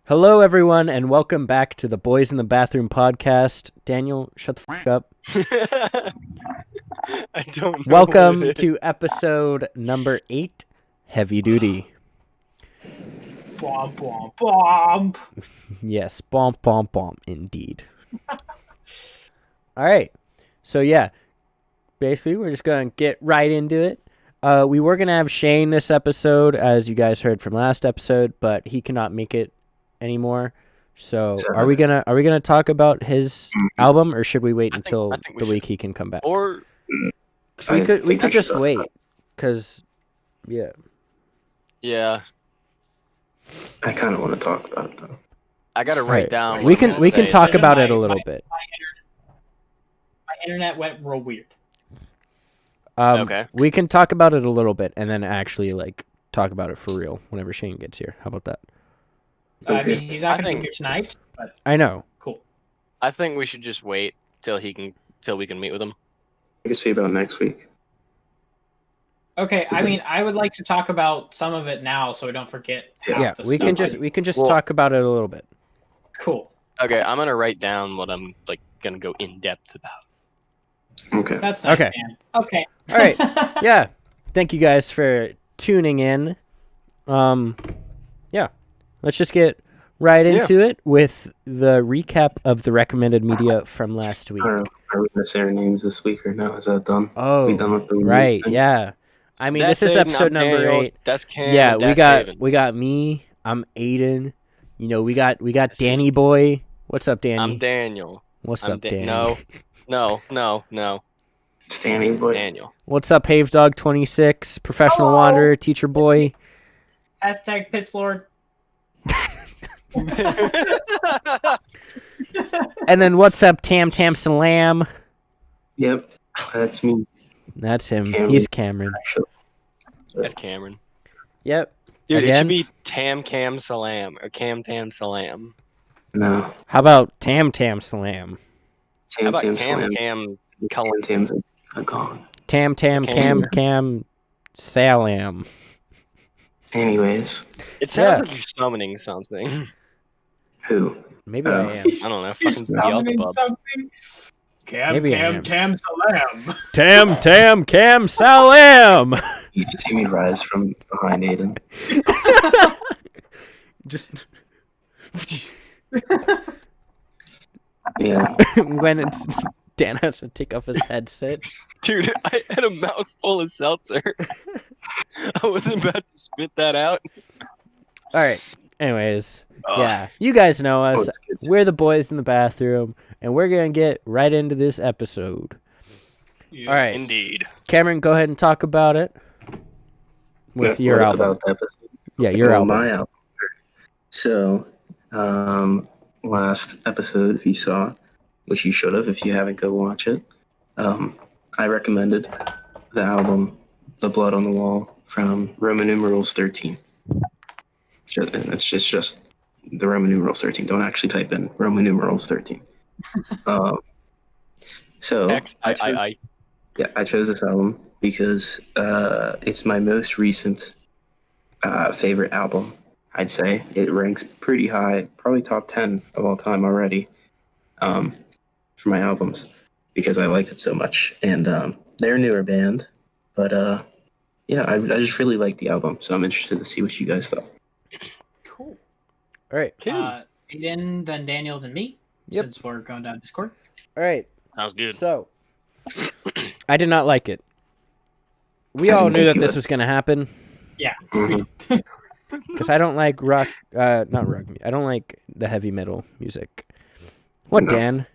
Hello, everyone, and welcome back to the Boys in the Bathroom podcast. Daniel, shut the f*** up. I don't know. Welcome to episode number 8, Heavy Duty. Bomb, bomb, bomb. Yes, bomb, bomb, bomb, indeed. All right, so yeah, basically we're just going to get right into it. We were going to have Shane this episode, as you guys heard from last episode, but he cannot make it anymore. So are we gonna talk about his album, or should we wait until the week he can come back? Or we could just wait, because yeah, I kind of want to talk about it though. I gotta write down. We can talk about it a little bit. My internet went real weird. Okay. We can talk about it a little bit, and then actually talk about it for real whenever Shane gets here. How about that? I mean, he's not going to be here tonight, but I know. Cool. I think we should just wait till we can meet with him. I can see about next week. Okay, I mean, I would like to talk about some of it now, so we don't forget. Yeah, we can just talk about it a little bit. Cool. Okay, I'm gonna write down what I'm gonna go in depth about. Okay. That's nice, Okay. man. Okay. All right. Yeah. Thank you guys for tuning in. Yeah. Let's just get right into it with the recap of the recommended media from last week. Are we gonna say our names this week or no? Is that done? Oh, we done with the right. names thing? Yeah. I mean, That's this is Aidan, episode I'm number Daniel, 8. That's Cam. Yeah, and that's we got me. I'm Aidan. You know, we got Danny boy. What's up, Danny? I'm Daniel. What's up, Danny? No. It's Danny boy. Daniel. What's up, Have Dog 26, professional Hello. wanderer, teacher boy. Hashtag Pitch Lord. And then what's up, Tam Salam? Yep, that's me. That's him. Cameron. He's Cameron. That's Cameron. Yep. Dude, it Again? should be Tam Salam or Tam Salam. No. How about Tam Salam? How about Tam Cam Cullen? Tam's gone. Tam Cam Salam. Anyways, It sounds Yeah. like you're summoning something. who? Maybe Oh. I am. I don't know. Fucking Summoning Beelzebub. something. Maybe I am. Tam Salam. Tam Cam Salam. You just see me rise from behind Aidan. Just Yeah. when Dan has to take off his headset. Dude, I had a mouthful of seltzer. I wasn't about to spit that out. All right. Anyways, Ugh. yeah, you guys know Oh, us. it's good. We're the boys in the bathroom, and we're gonna get right into this episode. Yeah. All right, Indeed. Cameron, go ahead and talk about it with your What album. about the episode? Yeah, your Well, album. My album. So, last episode, if you saw, which you should have if you haven't, go watch it. I recommended the album "The Blood on the Wall" from Roman numerals 13. It's just the Roman numerals 13. Don't actually type in Roman numerals 13. So I. I chose this album because it's my most recent favorite album. I'd say it ranks pretty high, probably top 10 of all time already, for my albums because I liked it so much. And they're a newer band, but I just really like the album, so I'm interested to see what you guys thought. Cool. All right. Aidan, then Daniel, then me. Yep. Since we're going down Discord. All right. Sounds good. So, I did not like it. We I all didn't knew think that you this would. was gonna happen Yeah. Mhm. because I don't like rock. Not rock. I don't like the heavy metal music. What, No. Dan?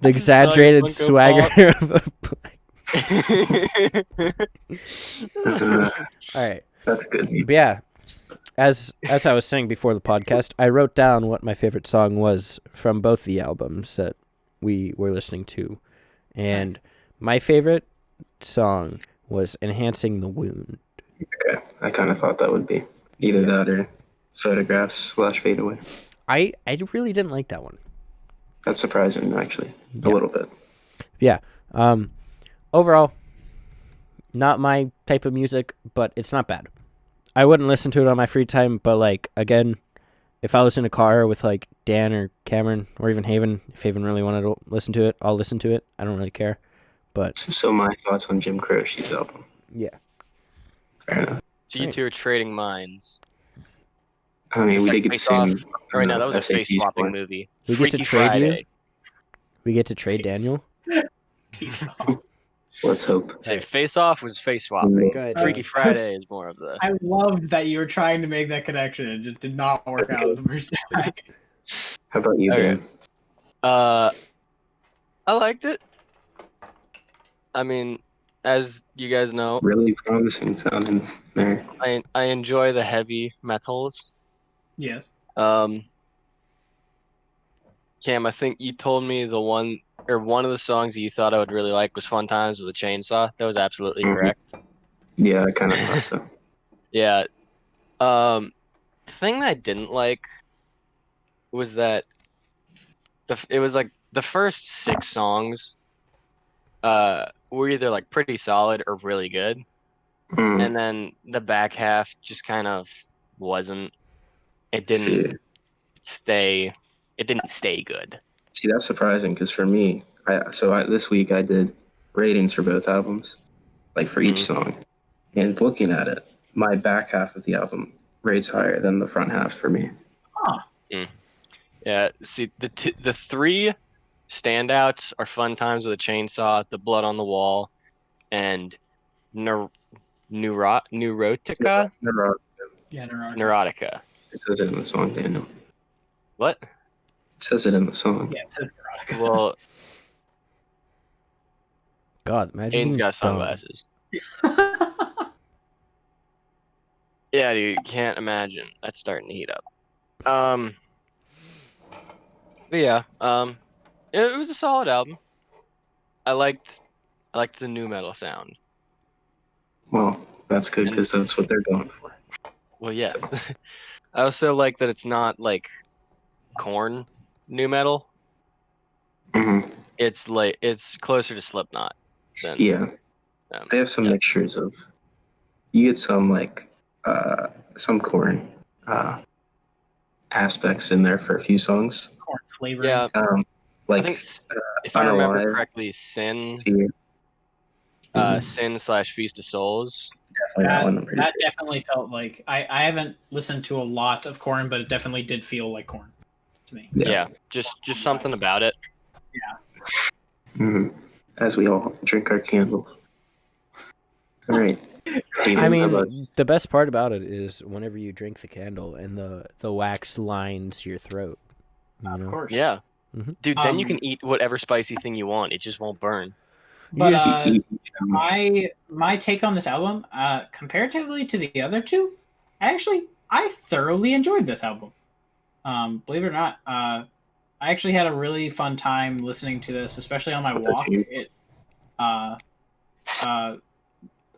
The I just saw you exaggerated Funko swagger of Pop. All right. That's good. But yeah, as I was saying before the podcast, I wrote down what my favorite song was from both the albums that we were listening to, and my favorite song was "Enhancing the Wound." Okay, I kind of thought that would be either that or Photographs / Fade Away. I really didn't like that one. That's surprising, actually, a Yeah. little bit. Yeah. Overall, not my type of music, but it's not bad. I wouldn't listen to it on my free time, but again, if I was in a car with like Dan or Cameron or even Haven, if Haven really wanted to listen to it, I'll listen to it. I don't really care. But So my thoughts on Jim Croce's album. yeah. Fair enough. So you two are trading minds. I mean, It's we like did get the Face Off. same. Right now, that was a SAT face swapping score. movie. We get to Freaky trade you? Friday. We get to trade Daniel. Let's hope. Say Face Off was face swapping. Mm. Go ahead. Freaky Friday is more of the. I loved that you were trying to make that connection. It just did not work out the first time. How about you, Okay. Dan? I liked it. I mean, as you guys know, Really promising sounding there. I enjoy the heavy metals. Yes. Cam, I think you told me one of the songs that you thought I would really like was Fun Times with a Chainsaw. That was absolutely Mhm. correct. Yeah, I kind of thought so. Yeah. The thing that I didn't like was that it was like the first 6 songs were either like pretty solid or really good. Mm. And then the back half just kind of wasn't. It didn't stay good. See, that's surprising because for me, this week I did ratings for both albums, like for each song. And looking at it, my back half of the album rates higher than the front half for me. Yeah, see, the 3 standouts are Fun Times with a Chainsaw, The Blood on the Wall, and Neurotica? Yeah, neurotic. Neurotica. It says it in the song, Daniel. What? It says it in the song. Yeah, it says neurotic. Well, God, imagine Aiden's being got dumb. sunglasses. Yeah, dude, you can't imagine. That's starting to heat up. But yeah, it was a solid album. I liked the new metal sound. Well, that's good because that's what they're going for. Well, yes. I also like that it's not like Korn new metal. Mm-hmm. It's closer to Slipknot than Yeah, they have some mixtures of. You get some some Korn aspects in there for a few songs. Corn flavoring. Yeah. Like I think if I remember Unalive, correctly, Sin Fear. Sin/Feast of Souls. Definitely that one. I'm pretty That sure. definitely felt like I haven't listened to a lot of Korn, but it definitely did feel like Korn to me. Yeah, just something about it. Mm-hmm. As we all drink our candles. All right. I mean, the best part about it is whenever you drink the candle and the wax lines your throat. You know? Of course. Yeah. Mhm. Dude, then you can eat whatever spicy thing you want. It just won't burn. But Yes. my take on this album, comparatively to the other two, I thoroughly enjoyed this album. Believe it or not, I actually had a really fun time listening to this, especially on my walk.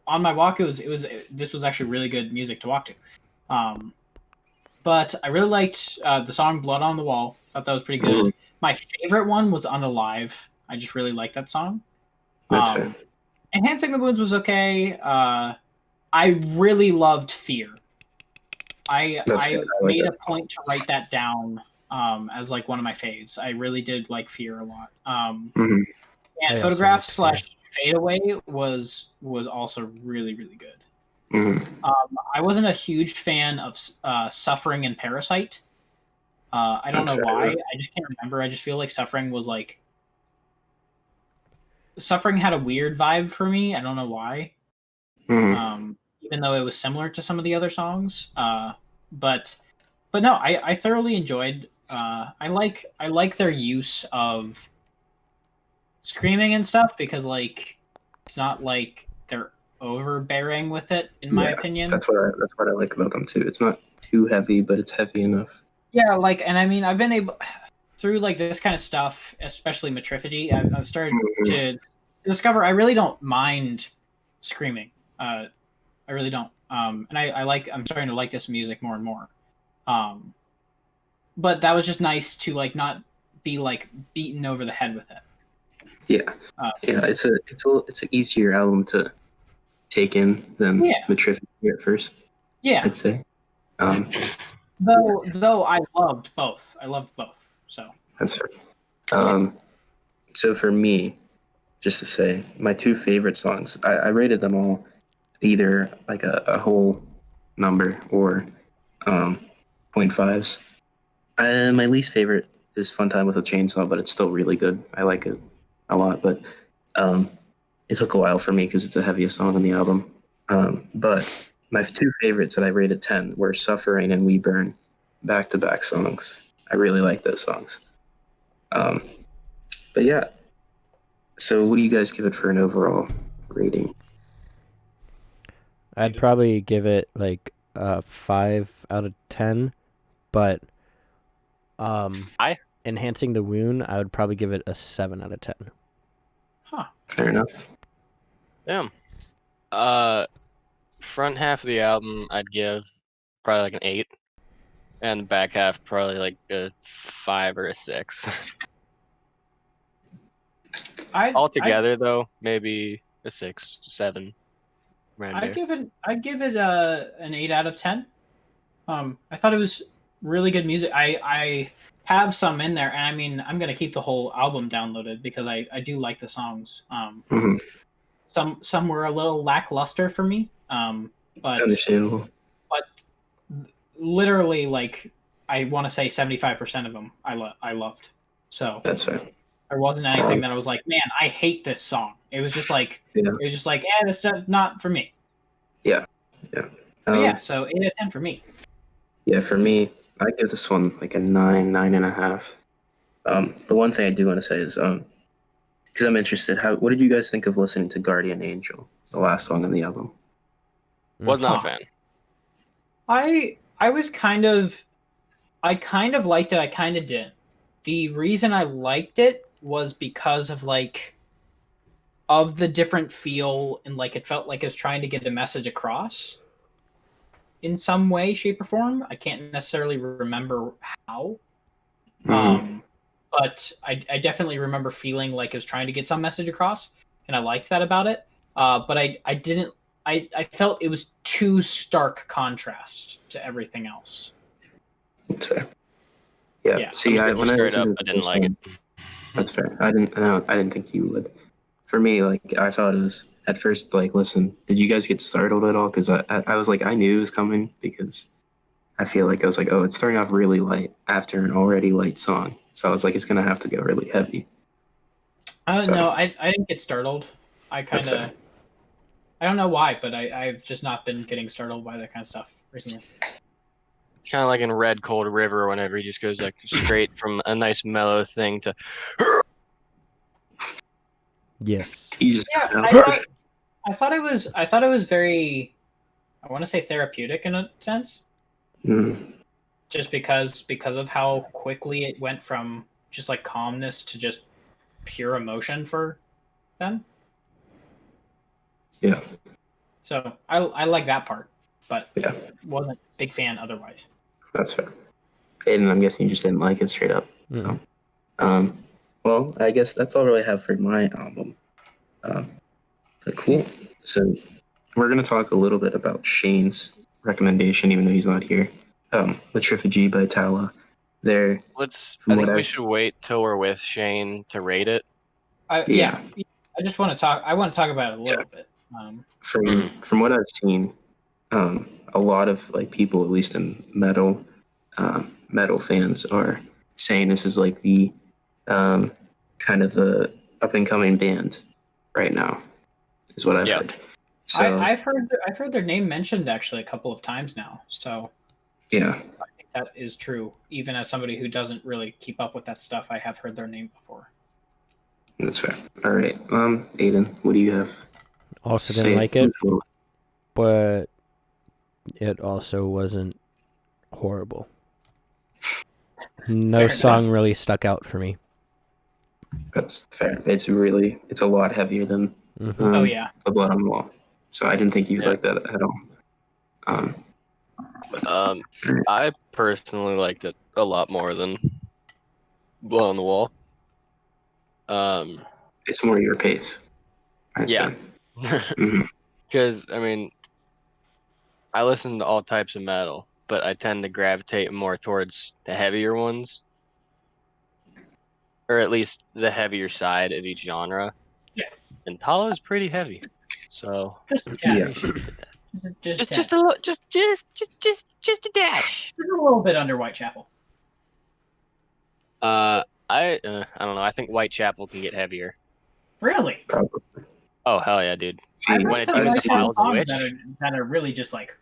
On my walk, this was actually really good music to walk to. But I really liked the song "Blood on the Wall." Thought that was pretty good. My favorite one was "Unalive." I just really liked that song. That's fair. Enhancing the Wounds was okay. I really loved Fear. I made a point to write that down as like one of my faves. I really did like Fear a lot. And I Photographs also liked / Fade Away was also really, really good. Mm-hmm. I wasn't a huge fan of Suffering and Parasite. I don't know why. I just can't remember. I just feel like Suffering had a weird vibe for me. I don't know why. Mm-hmm. Even though it was similar to some of the other songs. But no, I thoroughly enjoyed. I like their use of screaming and stuff because like it's not like they're overbearing with it, in my opinion. That's what I like about them too. It's not too heavy, but it's heavy enough. Yeah, like, and I mean, I've been able through like this kind of stuff, especially Metriphagy, I've started to discover I really don't mind screaming. I really don't. And I'm starting to like this music more and more. But that was just nice to like not be like beaten over the head with it. Yeah, it's an easier album to take in than Metriphagy at first. Yeah, I'd say. Though I loved both. I loved both. So That's fair. So for me, just to say, my two favorite songs, I rated them all either like a whole number or 0.5s. My least favorite is Fun Time with a Chainsaw, but it's still really good. I like it a lot, but um, it took a while for me because it's the heaviest song on the album. But my two favorites that I rated 10 were Suffering and We Burn, back-to-back songs. I really like those songs. Um, but yeah, so what do you guys give it for an overall rating? I'd probably give it like a 5 out of 10, but Enhancing the Wound, I would probably give it a 7 out of 10. Huh. Fair enough. Damn. Front half of the album, I'd give probably like an 8, and the back half probably like a 5 or a 6. Altogether, though, maybe a 6, 7. I'd give it an 8 out of 10. I thought it was really good music. I have some in there, and I mean, I'm gonna keep the whole album downloaded because I do like the songs. Mhm. Some were a little lackluster for me. But Understandable. literally, like, I want to say 75% of them I loved. So That's fair. there wasn't anything that I was like, man, I hate this song. It was just like, that's not for me. Yeah. But yeah, so 8 out of 10 for me. Yeah, for me, I give this one like a 9, 9.5. The one thing I do want to say is, because I'm interested, what did you guys think of listening to Guardian Angel, the last song on the album? Was not a fan. I was kind of liked it. I kind of didn't. The reason I liked it was because of of the different feel, and like it felt like it was trying to get a message across in some way, shape, or form. I can't necessarily remember how. But I definitely remember feeling like it was trying to get some message across, and I liked that about it. But I didn't. I felt it was too stark contrast to everything else. That's fair. Yeah. See, I when I straight up, I didn't like it. That's fair. I didn't think you would. For me, like, I thought it was at first, like, listen, did you guys get startled at all? Because I was like, I knew it was coming because I feel like I was like, oh, it's starting off really light after an already light song. So I was like, it's gonna have to go really heavy. No, I didn't get startled. I don't know why, but I've just not been getting startled by that kind of stuff recently. It's kind of like in Red Cold River, whenever he just goes like straight from a nice mellow thing to. Yes. I thought it was very, I want to say, therapeutic in a sense. Just because of how quickly it went from just like calmness to just pure emotion for them. Yeah. So I like that part, but wasn't a big fan otherwise. That's fair. Aidan, I'm guessing you just didn't like it straight up. So, well, I guess that's all I really have for my album. But cool. So we're gonna talk a little bit about Shane's recommendation, even though he's not here. Latriphagy by Tala. I think we should wait till we're with Shane to rate it. I just want to talk. I want to talk about it a little bit. From what I've seen, a lot of like people, at least in metal fans, are saying this is like the kind of the up and coming band right now, is what I've heard. So, I've heard their name mentioned actually a couple of times now. So yeah, I think that is true. Even as somebody who doesn't really keep up with that stuff, I have heard their name before. That's fair. All right, Aidan, what do you have? Also didn't like it, but it also wasn't horrible. No song really stuck out for me. That's fair. It's a lot heavier than The Blood on the Wall. So I didn't think you'd like that at all. I personally liked it a lot more than Blood on the Wall. It's more your pace. I'd say. Because I mean, I listen to all types of metal, but I tend to gravitate more towards the heavier ones, or at least the heavier side of each genre. Yeah. And Tala is pretty heavy, so Just a Yeah. tad. just a little, just a dash. Just a little bit under Whitechapel. I don't know. I think Whitechapel can get heavier. Really? Probably. Oh hell yeah, dude! See, I've when heard it some demons Whitechapel files a songs witch, that are really just like,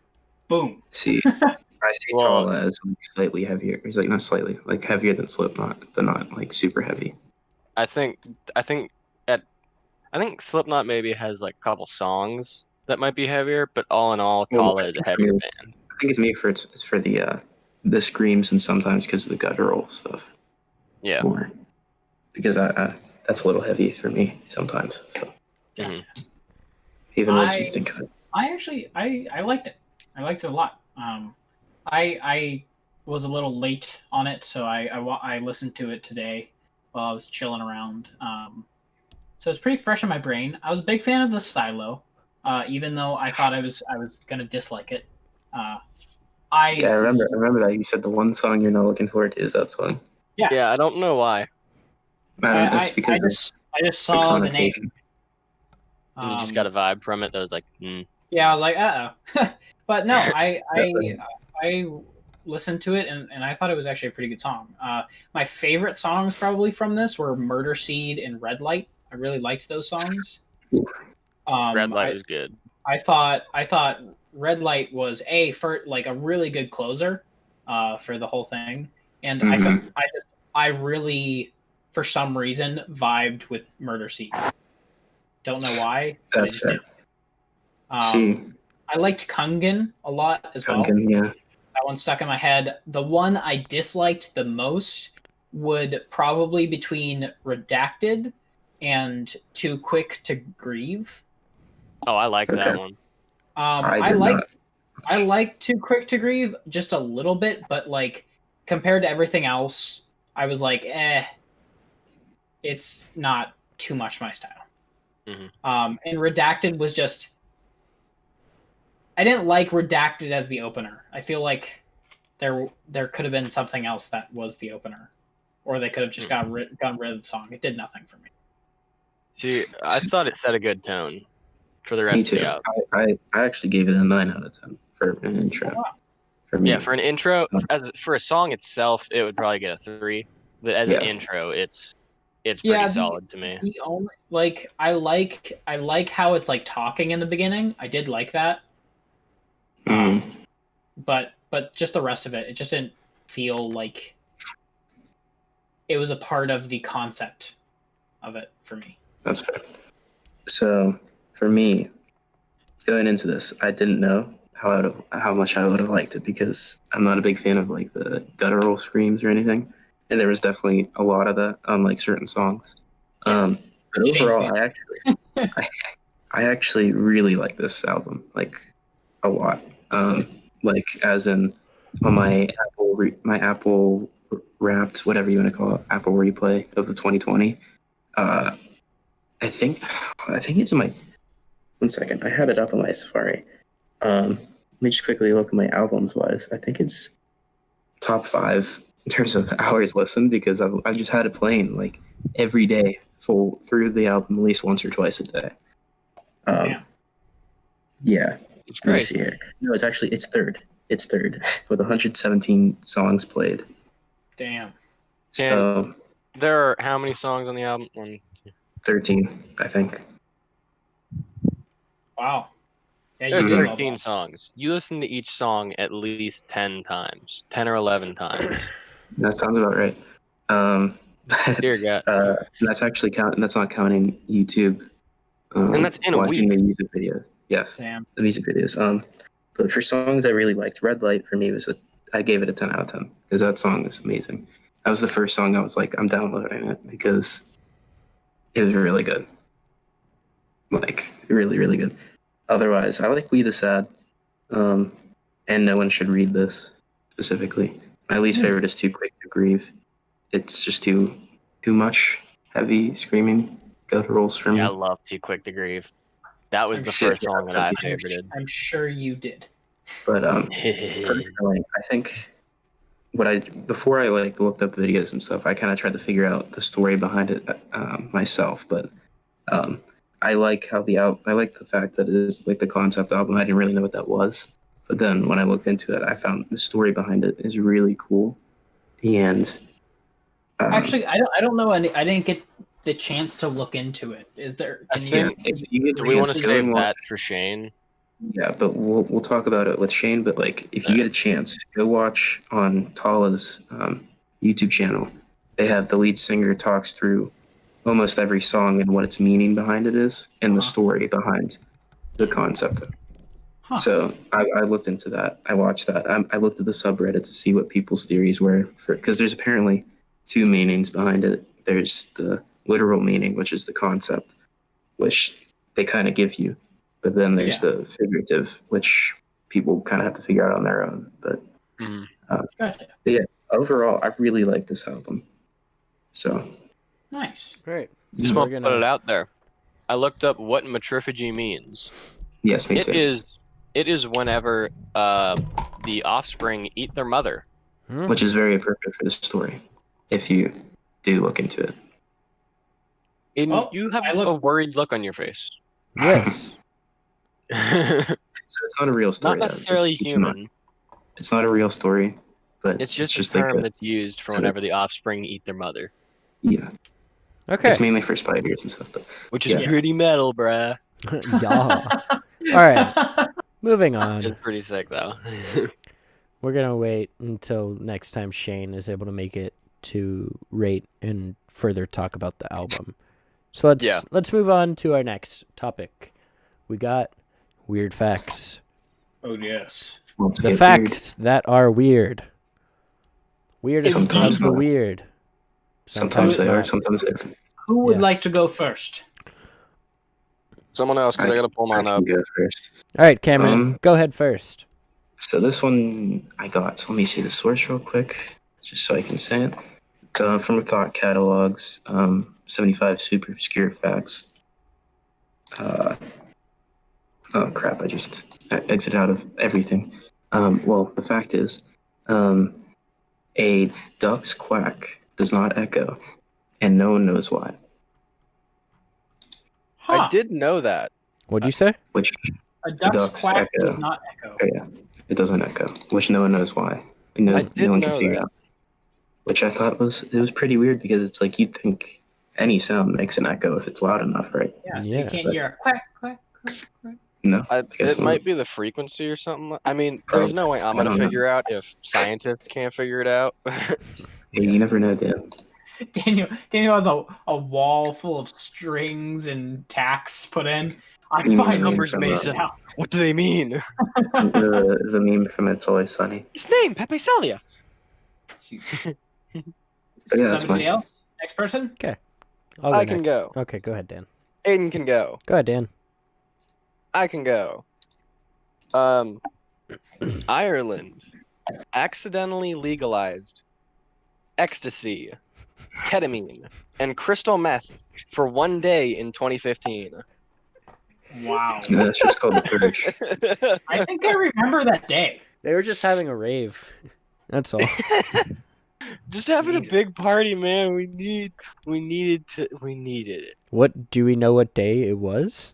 boom. see, I see Well- Tala as like slightly heavier. He's like not slightly, like heavier than Slipknot, but not like super heavy. I think Slipknot maybe has like a couple songs that might be heavier, but all in all, Well, Tala is a heavier band. I think it's me for it's for the screams and sometimes because of the guttural stuff Yeah. more. Because I that's a little heavy for me sometimes. So Mhm. even what you think of it. I liked it. I liked it a lot. I was a little late on it, so I listened to it today while I was chilling around. So it's pretty fresh in my brain. I was a big fan of the Silo, even though I thought I was gonna dislike it. I remember that you said the one song you're not looking forward to is that song. Yeah, I don't know why. It's because I just the saw the name. connotation. And you just got a vibe from it that was like, Yeah, I was like, but no, I listened to it and I thought it was actually a pretty good song. My favorite songs probably from this were Murder Seed and Red Light. I really liked those songs. Red Light was good. I thought Red Light was for like a really good closer for the whole thing, and I really for some reason vibed with Murder Seed. Don't know why. But That's fair. I liked Kungan a lot as well. Kungan, yeah. That one stuck in my head. The one I disliked the most would probably between Redacted and Too Quick to Grieve. Oh, I like that one. I like Too Quick to Grieve just a little bit, but like compared to everything else, I was like, it's not too much my style. Mm-hmm. And Redacted was just, I didn't like Redacted as the opener. I feel like there could have been something else that was the opener, or they could have just gotten rid of the song. It did nothing for me. See, I thought it set a good tone for the rest of the album. I actually gave it a 9 out of 10 for an intro. Oh, wow. For me. Yeah, for an intro, for a song itself, it would probably get a 3. But as an intro, it's pretty solid to me. The only I like how it's like talking in the beginning. I did like that. But just the rest of it, it just didn't feel like it was a part of the concept of it for me. That's fair. So for me, going into this, I didn't know how much I would have liked it because I'm not a big fan of like the guttural screams or anything, and there was definitely a lot of that on like certain songs. But overall, I actually really like this album, like a lot. Like as in on my Apple Wrapped, whatever you want to call it, Apple Replay of the 2020. I think it's in my. One second, I had it up on my Safari. Let me just quickly look at my albums wise. I think it's top 5 in terms of hours listened because I've just had it playing like every day full through the album at least once or twice a day. Yeah. It's Let me great. see here. No, it's third. It's third with 117 songs played. Damn. So there are how many songs on the album? 1, 2. 13, I think. Wow. Yeah, There's did 13 songs. You listen to each song at least 10 times, 10 or 11 times. That sounds about right. Dear God. That's actually that's not counting YouTube. And that's in a watching week. the music videos. Yes, Damn. the music videos. But for songs I really liked, Red Light for me was I gave it a 10 out of 10 because that song is amazing. That was the first song I was like, I'm downloading it because it was really good. Like really, really good. Otherwise, I like We the Sad, and No One Should Read This specifically. My least favorite is Too Quick to Grieve. It's just too much heavy screaming gutturals for me. Yeah, I love Too Quick to Grieve. That was the first song that I favorited. I'm sure you did. But personally, I think before I like looked up videos and stuff, I kind of tried to figure out the story behind it myself. But um, I like I like the fact that it is like the concept album. I didn't really know what that was, but then when I looked into it, I found the story behind it is really cool. And Actually, I don't know any. I didn't get the chance to look into it. Is there? I Can think- you? if you get Do a we want to chance, save go that for Shane? Yeah, but we'll talk about it with Shane. But like, if you get a chance, go watch on Tala's YouTube channel. They have the lead singer talks through almost every song and what its meaning behind it is, and the story behind the concept. Huh. So I looked into that. I watched that. I looked at the subreddit to see what people's theories were, because there's apparently two meanings behind it. There's the literal meaning, which is the concept, which they kind of give you. But then there's the figurative, which people kind of have to figure out on their own. But Gotcha. yeah, overall, I really like this album. So Nice. Great. Just want to put it out there. I looked up what matrophagy means. yes, me too. It is whenever the offspring eat their mother. Which is very appropriate for the story, if you do look into it. And you have a worried look on your face. Yes. So it's not a real story. Not necessarily human. It's not a real story, but It's just a like term that's used for whenever the offspring eat their mother. Yeah. Okay. It's mainly for spiders and stuff, though. Which is pretty metal, bruh. Yeah. All right. Moving on. It's pretty sick, though. We're going to wait until next time Shane is able to make it to rate and further talk about the album. So let's move on to our next topic. We got weird facts. Oh, yes. The facts that are weird. Weirdest Sometimes of the not. weird. Sometimes they are, not. sometimes they aren't. Who would like to go first? Someone else, because I got to pull mine I up. can go first. All right, Cameron, go ahead first. So this one I got. So let me see the source real quick, just so I can say it. From Thought Catalogs, 75 super obscure facts. Oh crap! I just exited out of everything. Well, the fact is, a duck's quack does not echo, and no one knows why. Huh. I did know that. What'd you say? Which A duck's quack echo. does not echo. Oh, yeah, it doesn't echo, which no one knows why. No one can figure out. Which I thought was pretty weird, because it's like you'd think any sound makes an echo if it's loud enough, right? Yeah, so you can't hear a quack, quack, quack, quack. No, It might be the frequency or something. I mean, there's no way I'm going to figure out if scientists can't figure it out. You never know, Dan. Daniel has a wall full of strings and tacks put in. I You find mean numbers, Mason. out. What do they mean? the meme from It's Always Sunny. His name, Pepe Celia. But yeah, that's Somebody fine. else? Next person? Okay. I can go. Okay, go ahead, Dan. Aidan can go. Go ahead, Dan. I can go. Ireland accidentally legalized ecstasy, ketamine, and crystal meth for one day in 2015. Wow. No, that's just called the purge. I think I remember that day. They were just having a rave. That's all. Just having a big party, man. We needed it. What do we know what day it was?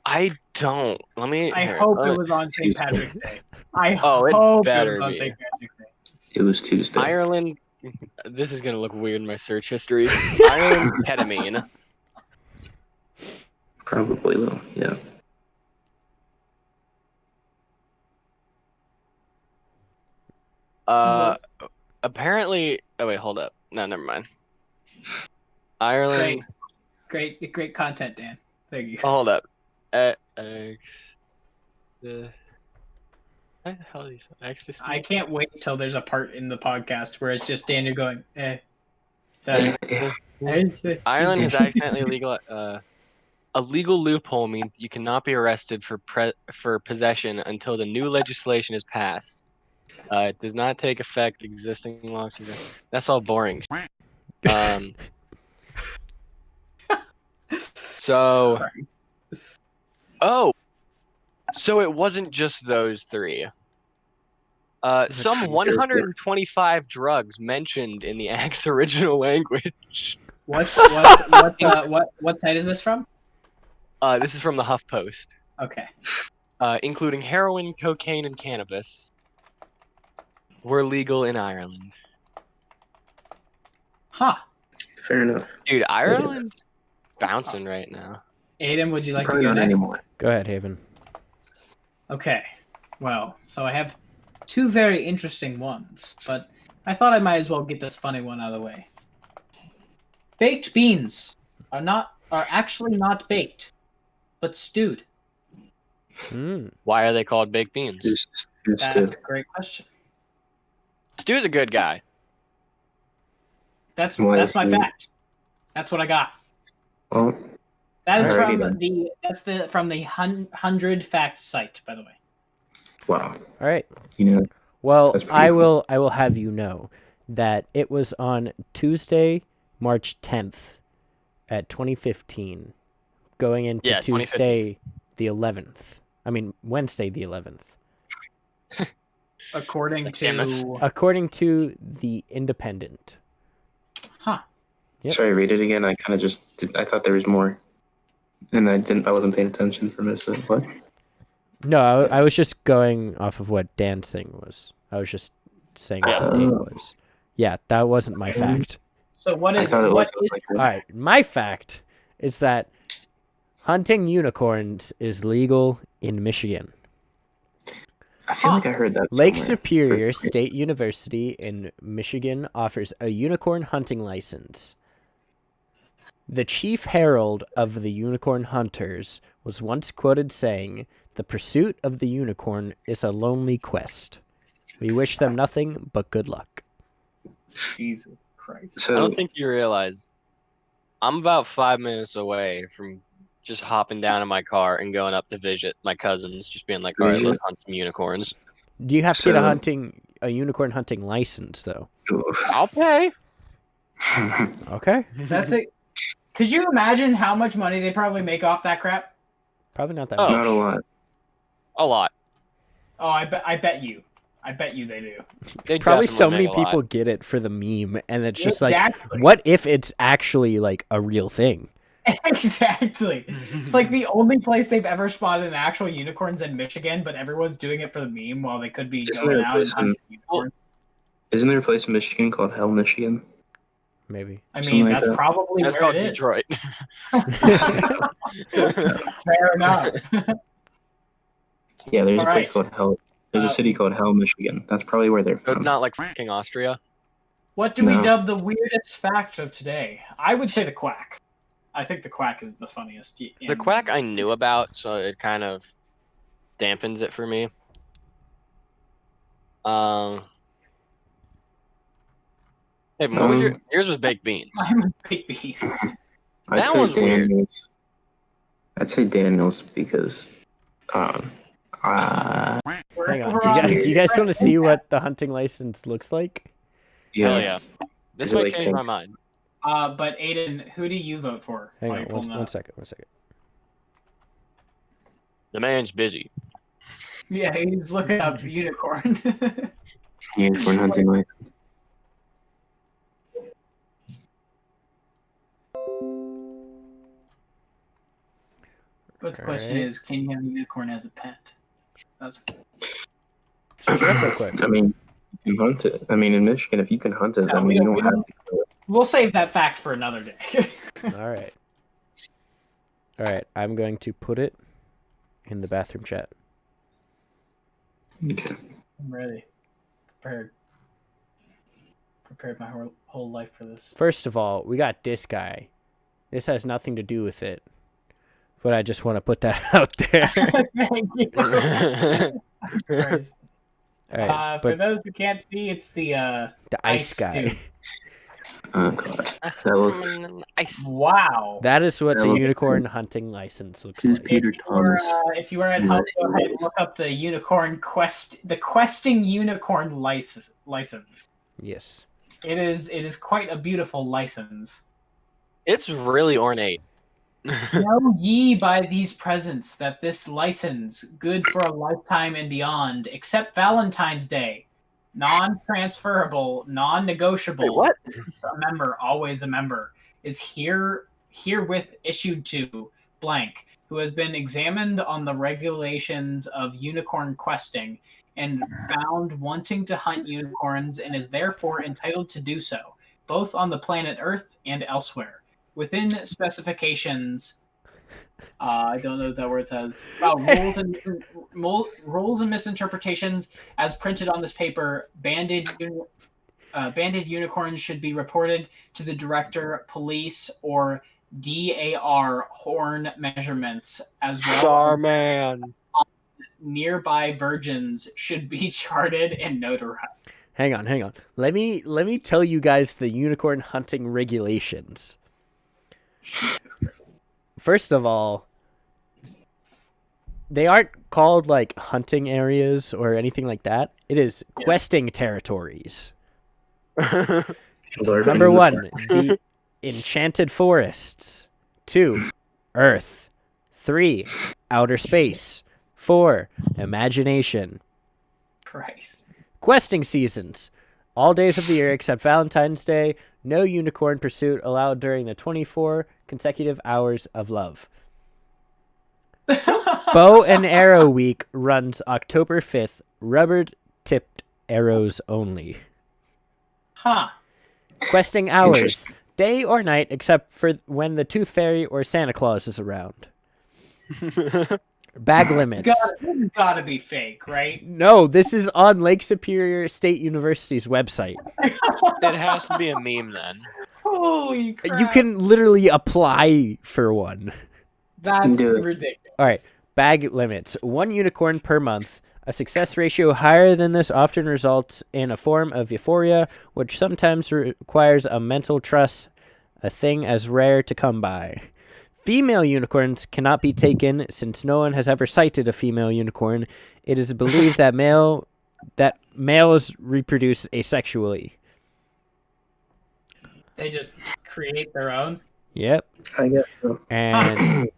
I don't. I hope it was on St. Patrick's Day. I it hope better it was on be. St. Patrick's Day. It was Tuesday. Ireland. This is gonna look weird in my search history. Ireland ketamine. Probably will, yeah. Apparently. Oh wait, hold up. No, never mind. Ireland. Great content, Dan. Thank you. Oh, hold up. What the hell is ecstasy? I can't wait till there's a part in the podcast where it's just Daniel going, Ireland has accidentally legal. A legal loophole means that you cannot be arrested for possession until the new legislation is passed. It does not take effect existing laws. That's all boring. So it wasn't just those three. Some Jesus. 125 drugs mentioned in the act's original language. What site is this from? This is from the HuffPost. Okay. Including heroin, cocaine, and cannabis, were legal in Ireland. Huh. Fair enough. Dude, Ireland's bouncing right now. Aidan, would you like Probably to go not next? anymore. Go ahead, Haven. Okay. Well, so I have two very interesting ones, but I thought I might as well get this funny one out of the way. Baked beans are actually not baked, but stewed. Mm. Why are they called baked beans? That's a great question. Stu's a good guy. That's Why my is he- fact. That's what I got. Well, That is Alrighty from the 100 fact site, by the way. wow. All right. You know, Well, That's pretty I cool. will have you know that it was on Tuesday, March 10th at 2015, going into Yeah, 2015. Tuesday the 11th. I mean, Wednesday the 11th. According It's like to Amos. According to the Independent. huh. Yep. Sorry, read it again. I kind of I thought there was more, and I wasn't paying attention for most of it. What? No, I was just going off of what Dan's thing was. I was just saying what the date was. Yeah, that wasn't my fact. So what I is thought it was what is like. All right, my fact is that hunting unicorns is legal in Michigan. I feel like I heard that. Lake somewhere. Superior State University in Michigan offers a unicorn hunting license. The chief herald of the unicorn hunters was once quoted saying, "The pursuit of the unicorn is a lonely quest. We wish them nothing but good luck." Jesus Christ. I So don't think you realize I'm about 5 minutes away from just hopping down in my car and going up to visit my cousins, just being like, all right, Visit? let's hunt some unicorns. Do you have to get So- a unicorn hunting license though? I'll pay. Okay, That's it. Could you imagine how much money they probably make off that crap? probably not that Oh. much. not a lot. A lot. Oh, I bet you. I bet you they do. They Probably definitely so many make a lot. people get it for the meme, and it's just like, Exactly. what if it's actually like a real thing? Exactly. It's like the only place they've ever spotted an actual unicorns in Michigan, but everyone's doing it for the meme while they could be Isn't going there a out and place hunting unicorns. Isn't there a place in Michigan called Hell, Michigan? Maybe. I something mean, like that's that? probably That's where called it is. Detroit. Fair enough. Yeah, there's a Alright. place called Hell. There's a city called Hell, Michigan. That's probably where they're So it's from. not like fucking Austria. What do we No. dub the weirdest fact of today? I would say the quack. I think the quack is the funniest. The quack I knew about, so it kind of dampens it for me. Hey, what was yours was baked beans. I'm a baked beans. I'd That say one's weird. Daniels. I'd say Daniels because, Hang on. We're Do you guys want to see what the hunting license looks like? Hell yeah. This Is it might like change pink? my mind. But Aidan, who do you vote for? Hang while on, you're pulling one that up? second. The man's busy. Yeah, he's looking up unicorn. Unicorn hunting license. But the question Alright. is, can you have a unicorn as a pet? That's Search it up real quick. I mean, you can hunt it. I mean, in Michigan, if you can hunt it, No, I mean, we you don't- don't we have don't- to kill it. We'll save that fact for another day. All right. All right. I'm going to put it in the bathroom chat. Okay. I'm ready. Prepared. Prepared my whole life for this. First of all, we got this guy. This has nothing to do with it, but I just want to put that out there. Thank you. Christ. All right. For But those who can't see, it's the the ice ice guy. dude. Oh god, that looks. Wow. That is what That the looks unicorn hunting license looks Who's like. Peter Thomas? If you were at Yeah, home, go ahead it and is. look up the unicorn quest, the questing unicorn license. Yes. It is quite a beautiful license. It's really ornate. Know ye by these presents that this license, good for a lifetime and beyond, except Valentine's Day, non-transferable, non-negotiable. Wait, what? Once a member, always a member. Is herewith issued to blank, who has been examined on the regulations of unicorn questing and found wanting to hunt unicorns and is therefore entitled to do so, both on the planet Earth and elsewhere, within specifications. I don't know what that word says. Rules and misinterpretations as printed on this paper. Banded unicorns should be reported to the director, police, or DAR horn measurements as well. Starman. Nearby virgins should be charted and notarized. Hang on. Let me tell you guys the unicorn hunting regulations. First of all, they aren't called like hunting areas or anything like that. It is questing territories. Number 1, the enchanted forests. 2, Earth. 3, outer space. 4, imagination. Christ. Questing seasons. All days of the year except Valentine's Day. No unicorn pursuit allowed during the 24 consecutive hours of love. Bow and Arrow Week runs October 5th. Rubber-tipped arrows only. Huh. Questing hours. Day or night except for when the Tooth Fairy or Santa Claus is around. Bag limits. It's gotta be fake, right? No, this is on Lake Superior State University's website. It has to be a meme then. Holy crap. You can literally apply for one. That's Do it. ridiculous. All right. Bag limits. 1 unicorn per month. A success ratio higher than this often results in a form of euphoria, which sometimes requires a mental trust, a thing as rare to come by. Female unicorns cannot be taken since no one has ever sighted a female unicorn. It is believed that males reproduce asexually. They just create their own. Yep. I guess so. And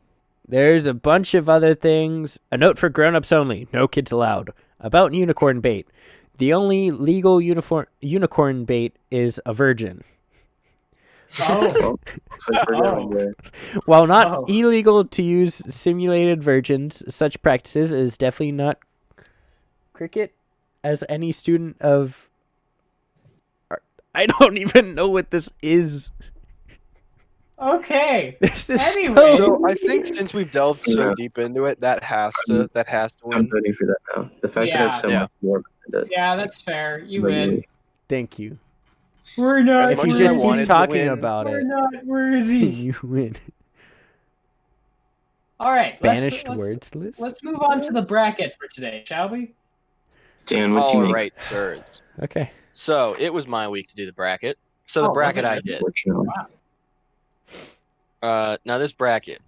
there's a bunch of other things. A note for grown-ups only. No kids allowed. About unicorn bait. The only legal unicorn bait is a virgin. Oh. Looks like we're going there. While not illegal to use simulated virgins, such practices is definitely not cricket as any student of... I don't even know what this is. Okay. This is Anyway. So I think since we've delved so deep into it, that has to I'm win. voting for that now. The fact that it's so Yeah. much more behind it. Yeah, that's fair. You really- win. Thank you. We're not. As If you much as I just wanted keep to talking win, about We're it, not worthy. you win. All right. Banished words list? Let's move on to the bracket for today, shall we? Dan, what'd you All make? right, sirs. Okay. So it was my week to do the bracket. So the Oh, was bracket it I really? did. Unfortunately. Now this bracket,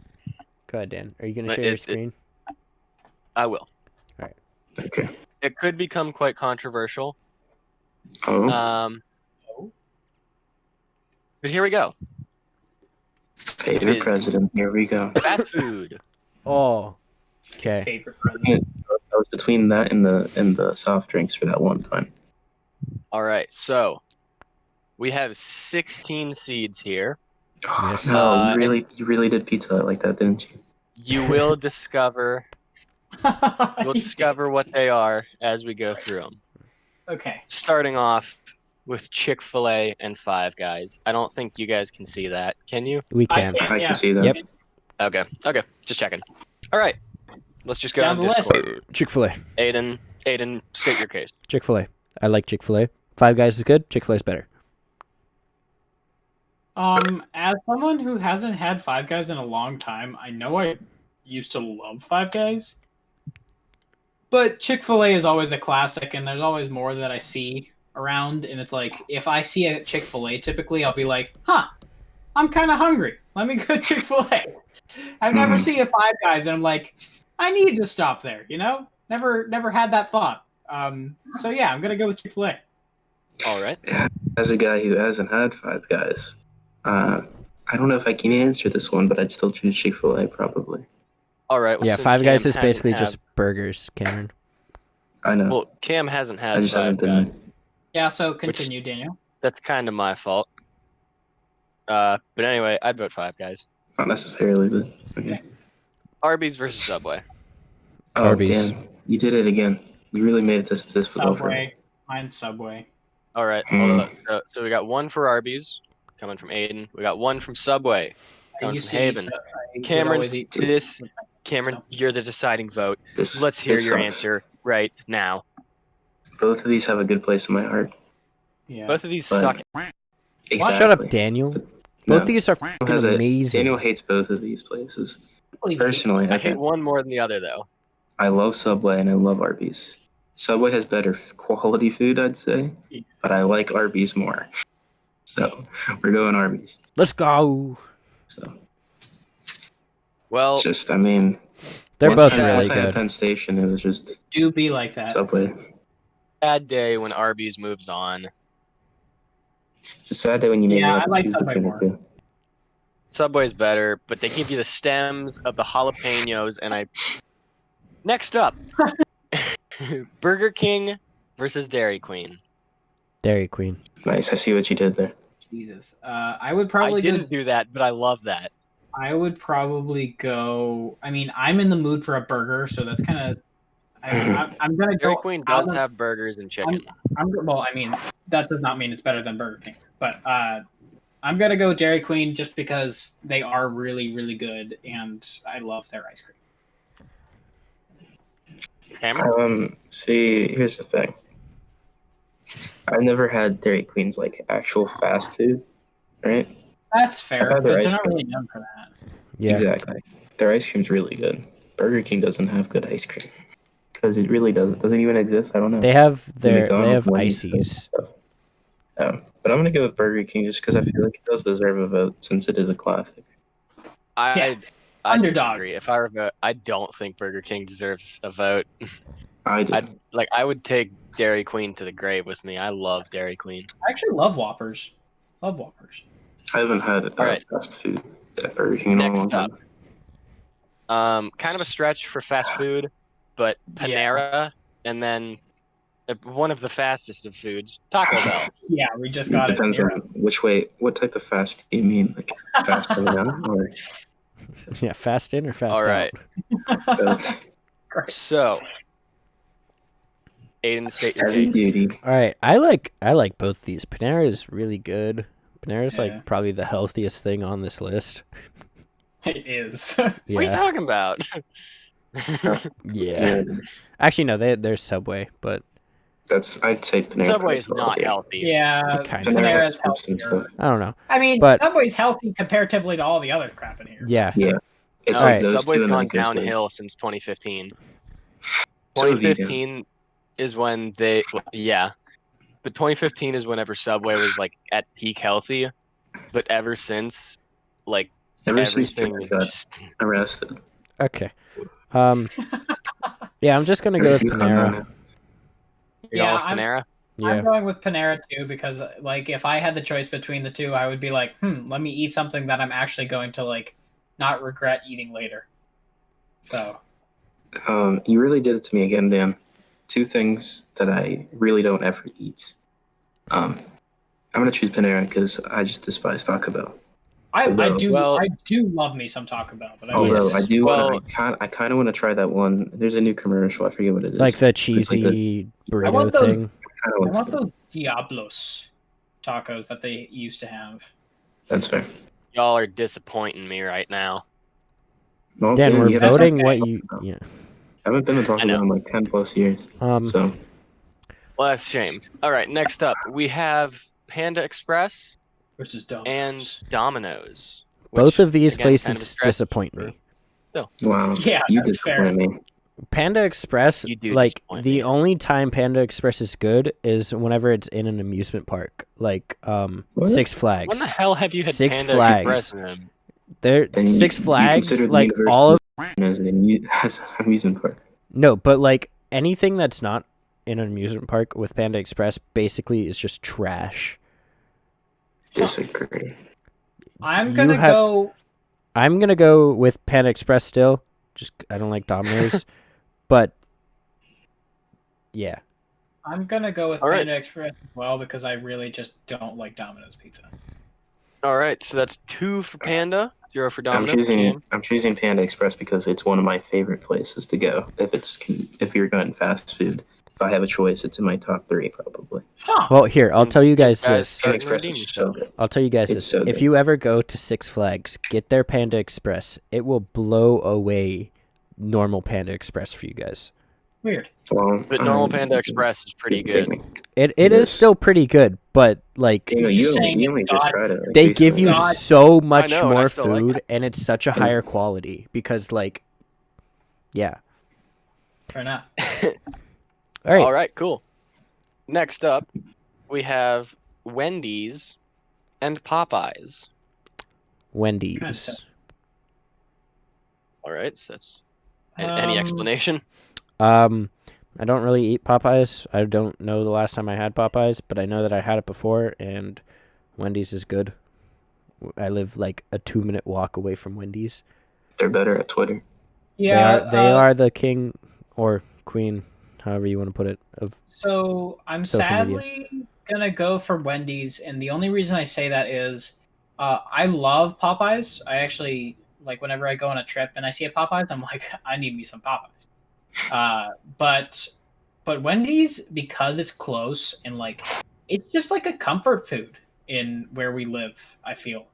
Go ahead, Dan. Are you going to But share your it- screen? I will. Okay. It could become quite controversial. Oh, But here we go. favorite is- president. Here we go. Fast food. Oh. Okay. Favorite president. I was between that and the soft drinks for that one time. All right, so we have 16 seeds here. Yes. No, you really did pizza Hut like that, didn't you? You will discover what they are as we go through them. Okay. Starting off with Chick-fil-A and Five Guys. I don't think you guys can see that. Can you? We I can. can. I Yeah. can see that. Yep. Okay. Just checking. All right. Let's just go Down on the Discord. Chick-fil-A. Aidan, state your case. Chick-fil-A. I like Chick-fil-A. Five Guys is good. Chick-fil-A is better. As someone who hasn't had Five Guys in a long time, I know I used to love Five Guys. But Chick-fil-A is always a classic, and there's always more that I see around, and it's like, if I see a Chick-fil-A, typically I'll be like, I'm kind of hungry. Let me go to Chick-fil-A. I never see a Five Guys, and I'm like, I need to stop there, you know? Never had that thought. So yeah, I'm going to go with Chick-fil-A. All right. As a guy who hasn't had Five Guys, I don't know if I can answer this one, but I'd still choose Chick-fil-A probably. All right. Well, Yeah, since Five Guys Cam is basically hasn't just burgers, Cameron. I know. Well, Cam hasn't I had just Five haven't been. Guys. Yeah, so continue, Daniel. That's kind of my fault. But anyway, I'd vote Five Guys. Not necessarily, but okay. Arby's versus Subway. Oh, Arby's. damn. You did it again. You really made it this difficult for me. Subway. Mine's Subway. All right, hold up. So we got one for Arby's coming from Aidan. We got one from Subway I coming used from to Haven. eat, I would Cameron, always eat Cameron, No. you're the deciding vote. This, Let's hear this your sucks. answer right now. Both of these have a good place in my heart. Yeah. Both of these But- suck. Exactly. Shut up, Daniel. No. Both these are Daniel fucking has amazing. Daniel hates both of these places. Believe Personally, I hate one more than the other, though. I love Subway and I love Arby's. Subway has better quality food, I'd say, but I like Arby's more. So we're going Arby's. Let's go. So Well, it's just, I mean, They're once both I- really once I had good. Penn Station, it was just Do be like that. Subway. bad day when Arby's moves on. It's a sad day when you make Yeah, me I like choose Subway between more. the two. Subway's better, but they give you the stems of the jalapenos, and I. Next up, Burger King versus Dairy Queen. Dairy Queen. Nice, I see what you did there. Jesus. I would probably I didn't do that, but I love that. I would probably go. I mean, I'm in the mood for a burger, so that's kind of. I'm gonna Dairy go. Queen out does of- have burgers and chicken. Well, I mean, that does not mean it's better than Burger King, but I'm gonna go Dairy Queen just because they are really, really good, and I love their ice cream. Cameron? See, here's the thing. I've never had Dairy Queen's like actual fast food, right? That's fair, I've had but their they're ice not cream. really known for that. Yeah. Exactly. Their ice cream's really good. Burger King doesn't have good ice cream because it really doesn't. Doesn't even exist. I don't know. They have The they McDonald's have Wendy's ices. stuff. But I'm gonna go with Burger King just because I feel like it does deserve a vote since it is a classic. I Underdog. disagree. If I were vote, I don't think Burger King deserves a vote. I do. I would take Dairy Queen to the grave with me. I love Dairy Queen. I actually love Whoppers. Love Whoppers. I haven't had right. fast food at Burger King in a long Next time. up, kind of a stretch for fast food, but Panera, and then one of the fastest of foods, Taco Bell. Yeah, we just It got depends it. on which way. What type of fast do you mean? Like fast in and out, or Yeah, fast in or fast All right. both? So, Aiden, state your Heavy case. duty. All right, I like both these. Panera is really good. Panera's Yeah. like probably the healthiest thing on this list. It is. What are you Yeah, talking about? yeah. Actually, no, there's Subway, but I'd say Panera. Subway is Price not all day. healthy. Yeah, It kind of Panera has Panera's substance healthier. stuff. I don't know. I mean, But- Subway's healthy comparatively to all the other crap in here. Yeah, It's No, like Alright. those Subway's two and gone then it goes downhill since 2015. So vegan. 2015 is when they, yeah, but 2015 is whenever Subway was like at peak healthy, but ever since, like Ever since everything Jared is got just arrested. okay. Yeah, I'm just gonna go with Panera. you're going with I'm- Panera. Yeah, I'm going with Panera too because, like, if I had the choice between the two, I would be like, let me eat something that I'm actually going to like not regret eating later. So You really did it to me again, Dan. Two things that I really don't ever eat. I'm gonna choose Panera because I just despise Taco Bell. I Well- do love me some Taco Bell, but Although Yes. I do, Well- I kind of want to try that one. There's a new commercial. I forget what it is. like the like cheesy I burrito want those- thing. Kinda I want want some. those Diablos tacos that they used to have. That's fair. Y'all are disappointing me right now. Well, Dan, we're you haven't- voting okay. what you. Yeah. I haven't been to Taco I know. Bell in like 10 plus years. So Well, that's a shame. All right, next up we have Panda Express Versus Dominoes. and Dominoes. Both which, of these again, kind of a places stretch. disappoint me. Still, wow, Yeah, you that's fair. disappointed me. Panda Express, You do like disappoint the me. only time Panda Express is good is whenever it's in an amusement park, like What? Six Flags. when the hell have you had Six Panda Flags. Express in? There, Then you- Six you Flags, consider the like University all of as an amusement park. no, but like anything that's not in an amusement park with Panda Express basically is just trash. Disagree. I'm You gonna have- go. I'm gonna go with Panda Express still. Just I don't like Domino's, but yeah, I'm gonna go with All right. Panda Express as well because I really just don't like Domino's pizza. All right, so that's 2 for Panda, 0 for I'm Dominoes. choosing Panda Express because it's one of my favorite places to go. If you're going fast food, if I have a choice, it's in my top 3 probably. Huh? Well, here I'll tell you guys Guys, this. Panda Starting to Express redeem is so yourself. good. I'll tell you guys It's this. so If good. you ever go to Six Flags, get their Panda Express. It will blow away normal Panda Express for you guys. Weird. Well, But normal Panda Express is pretty good. It It is is. still pretty good, but like You know, Just you saying only it's just God- tried it. Like, they give you recently. God- so much know, and I more still like food and it's such a higher quality because like yeah. Fair enough. All right. All right, cool. Next up, we have Wendy's and Popeyes. Wendy's. All right, so that's any explanation? I don't really eat Popeyes. I don't know the last time I had Popeyes, but I know that I had it before and Wendy's is good. I live like a 2-minute walk away from Wendy's. They're better at Twitter. Yeah. They are the king or queen, however you want to put it, of So I'm social media. sadly gonna go for Wendy's, and the only reason I say that is, I love Popeyes. I actually like whenever I go on a trip and I see a Popeyes, I'm like, I need me some Popeyes. But Wendy's, because it's close and like it's just like a comfort food in where we live. I feel,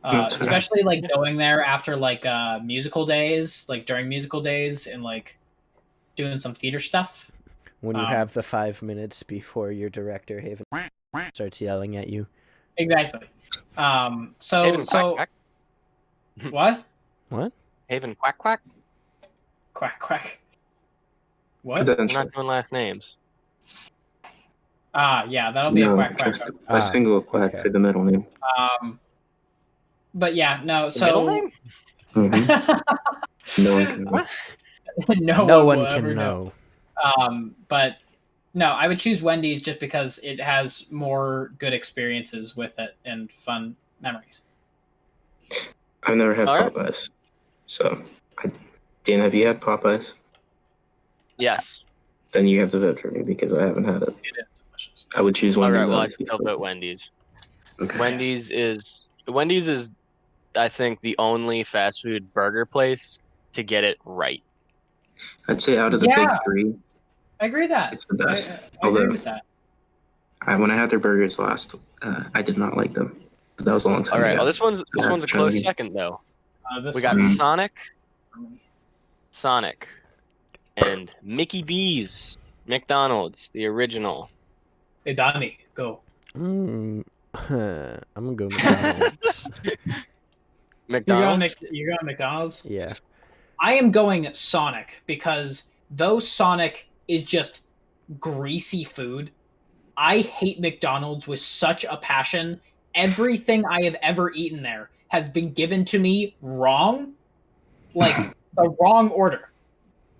That's right. especially like going there after like musical days, like during musical days, and like doing some theater stuff. When you have the 5 minutes before your director Haven starts yelling at you. Exactly. So Haven so quack, what? What? Haven quack quack. Quack quack. What? We're Potentially. not doing last names. Yeah, that'll be a No, quack quack. just a single quack okay. for the middle name. But yeah, no. The So middle name? Mhm. No one can. What? No will one can ever know. But no, I would choose Wendy's just because it has more good experiences with it and fun memories. I've never had All right. Popeyes. So, Dan, have you had Popeyes? Yes. Then you have to vote for me because I haven't had it. It is delicious. I would choose All Wendy's. right. Well, I obviously, still so- vote Wendy's. Okay. Wendy's is, I think, the only fast food burger place to get it right. I'd say out of the big Yeah. 3, I agree with that. it's the best. I agree Although, with that. when I had their burgers last, I did not like them. But that was a long time All right. ago. Well, this one's a try close again. second though. This We got one- Sonic, and Mickey B's, McDonald's, the original. Hey, Donnie, go. I'm gonna go McDonald's. McDonald's. You're going McDonald's? Yeah. I am going Sonic because though Sonic is just greasy food, I hate McDonald's with such a passion. Everything I have ever eaten there has been given to me wrong, like the wrong order.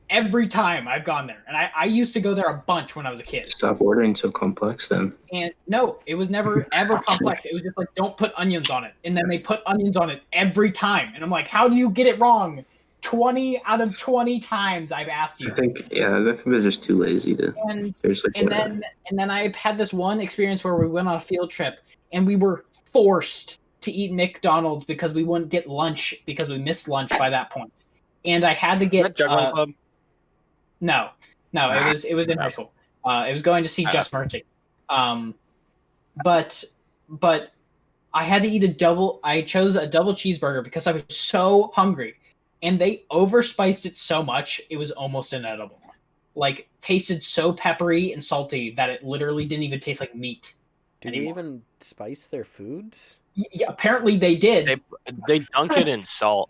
Every time I've gone there. And I used to go there a bunch when I was a kid. Stop ordering so complex then. And no, it was never ever complex. It was just like, don't put onions on it. And then they put onions on it every time. And I'm like, how do you get it wrong? 20 out of 20 times I've asked you. I think they're just too lazy to. And Seriously. and then I've had this one experience where we went on a field trip and we were forced to eat McDonald's because we wouldn't get lunch because we missed lunch by that point. And I had to Is get that Juggling Club? No, it was in high school. It was going to see Just Mercy. But I had to eat I chose a double cheeseburger because I was so hungry, and they overspiced it so much it was almost inedible. Like tasted so peppery and salty that it literally didn't even taste like meat. Do anymore. they even spice their foods? Yeah, apparently they did. They dunk it in salt.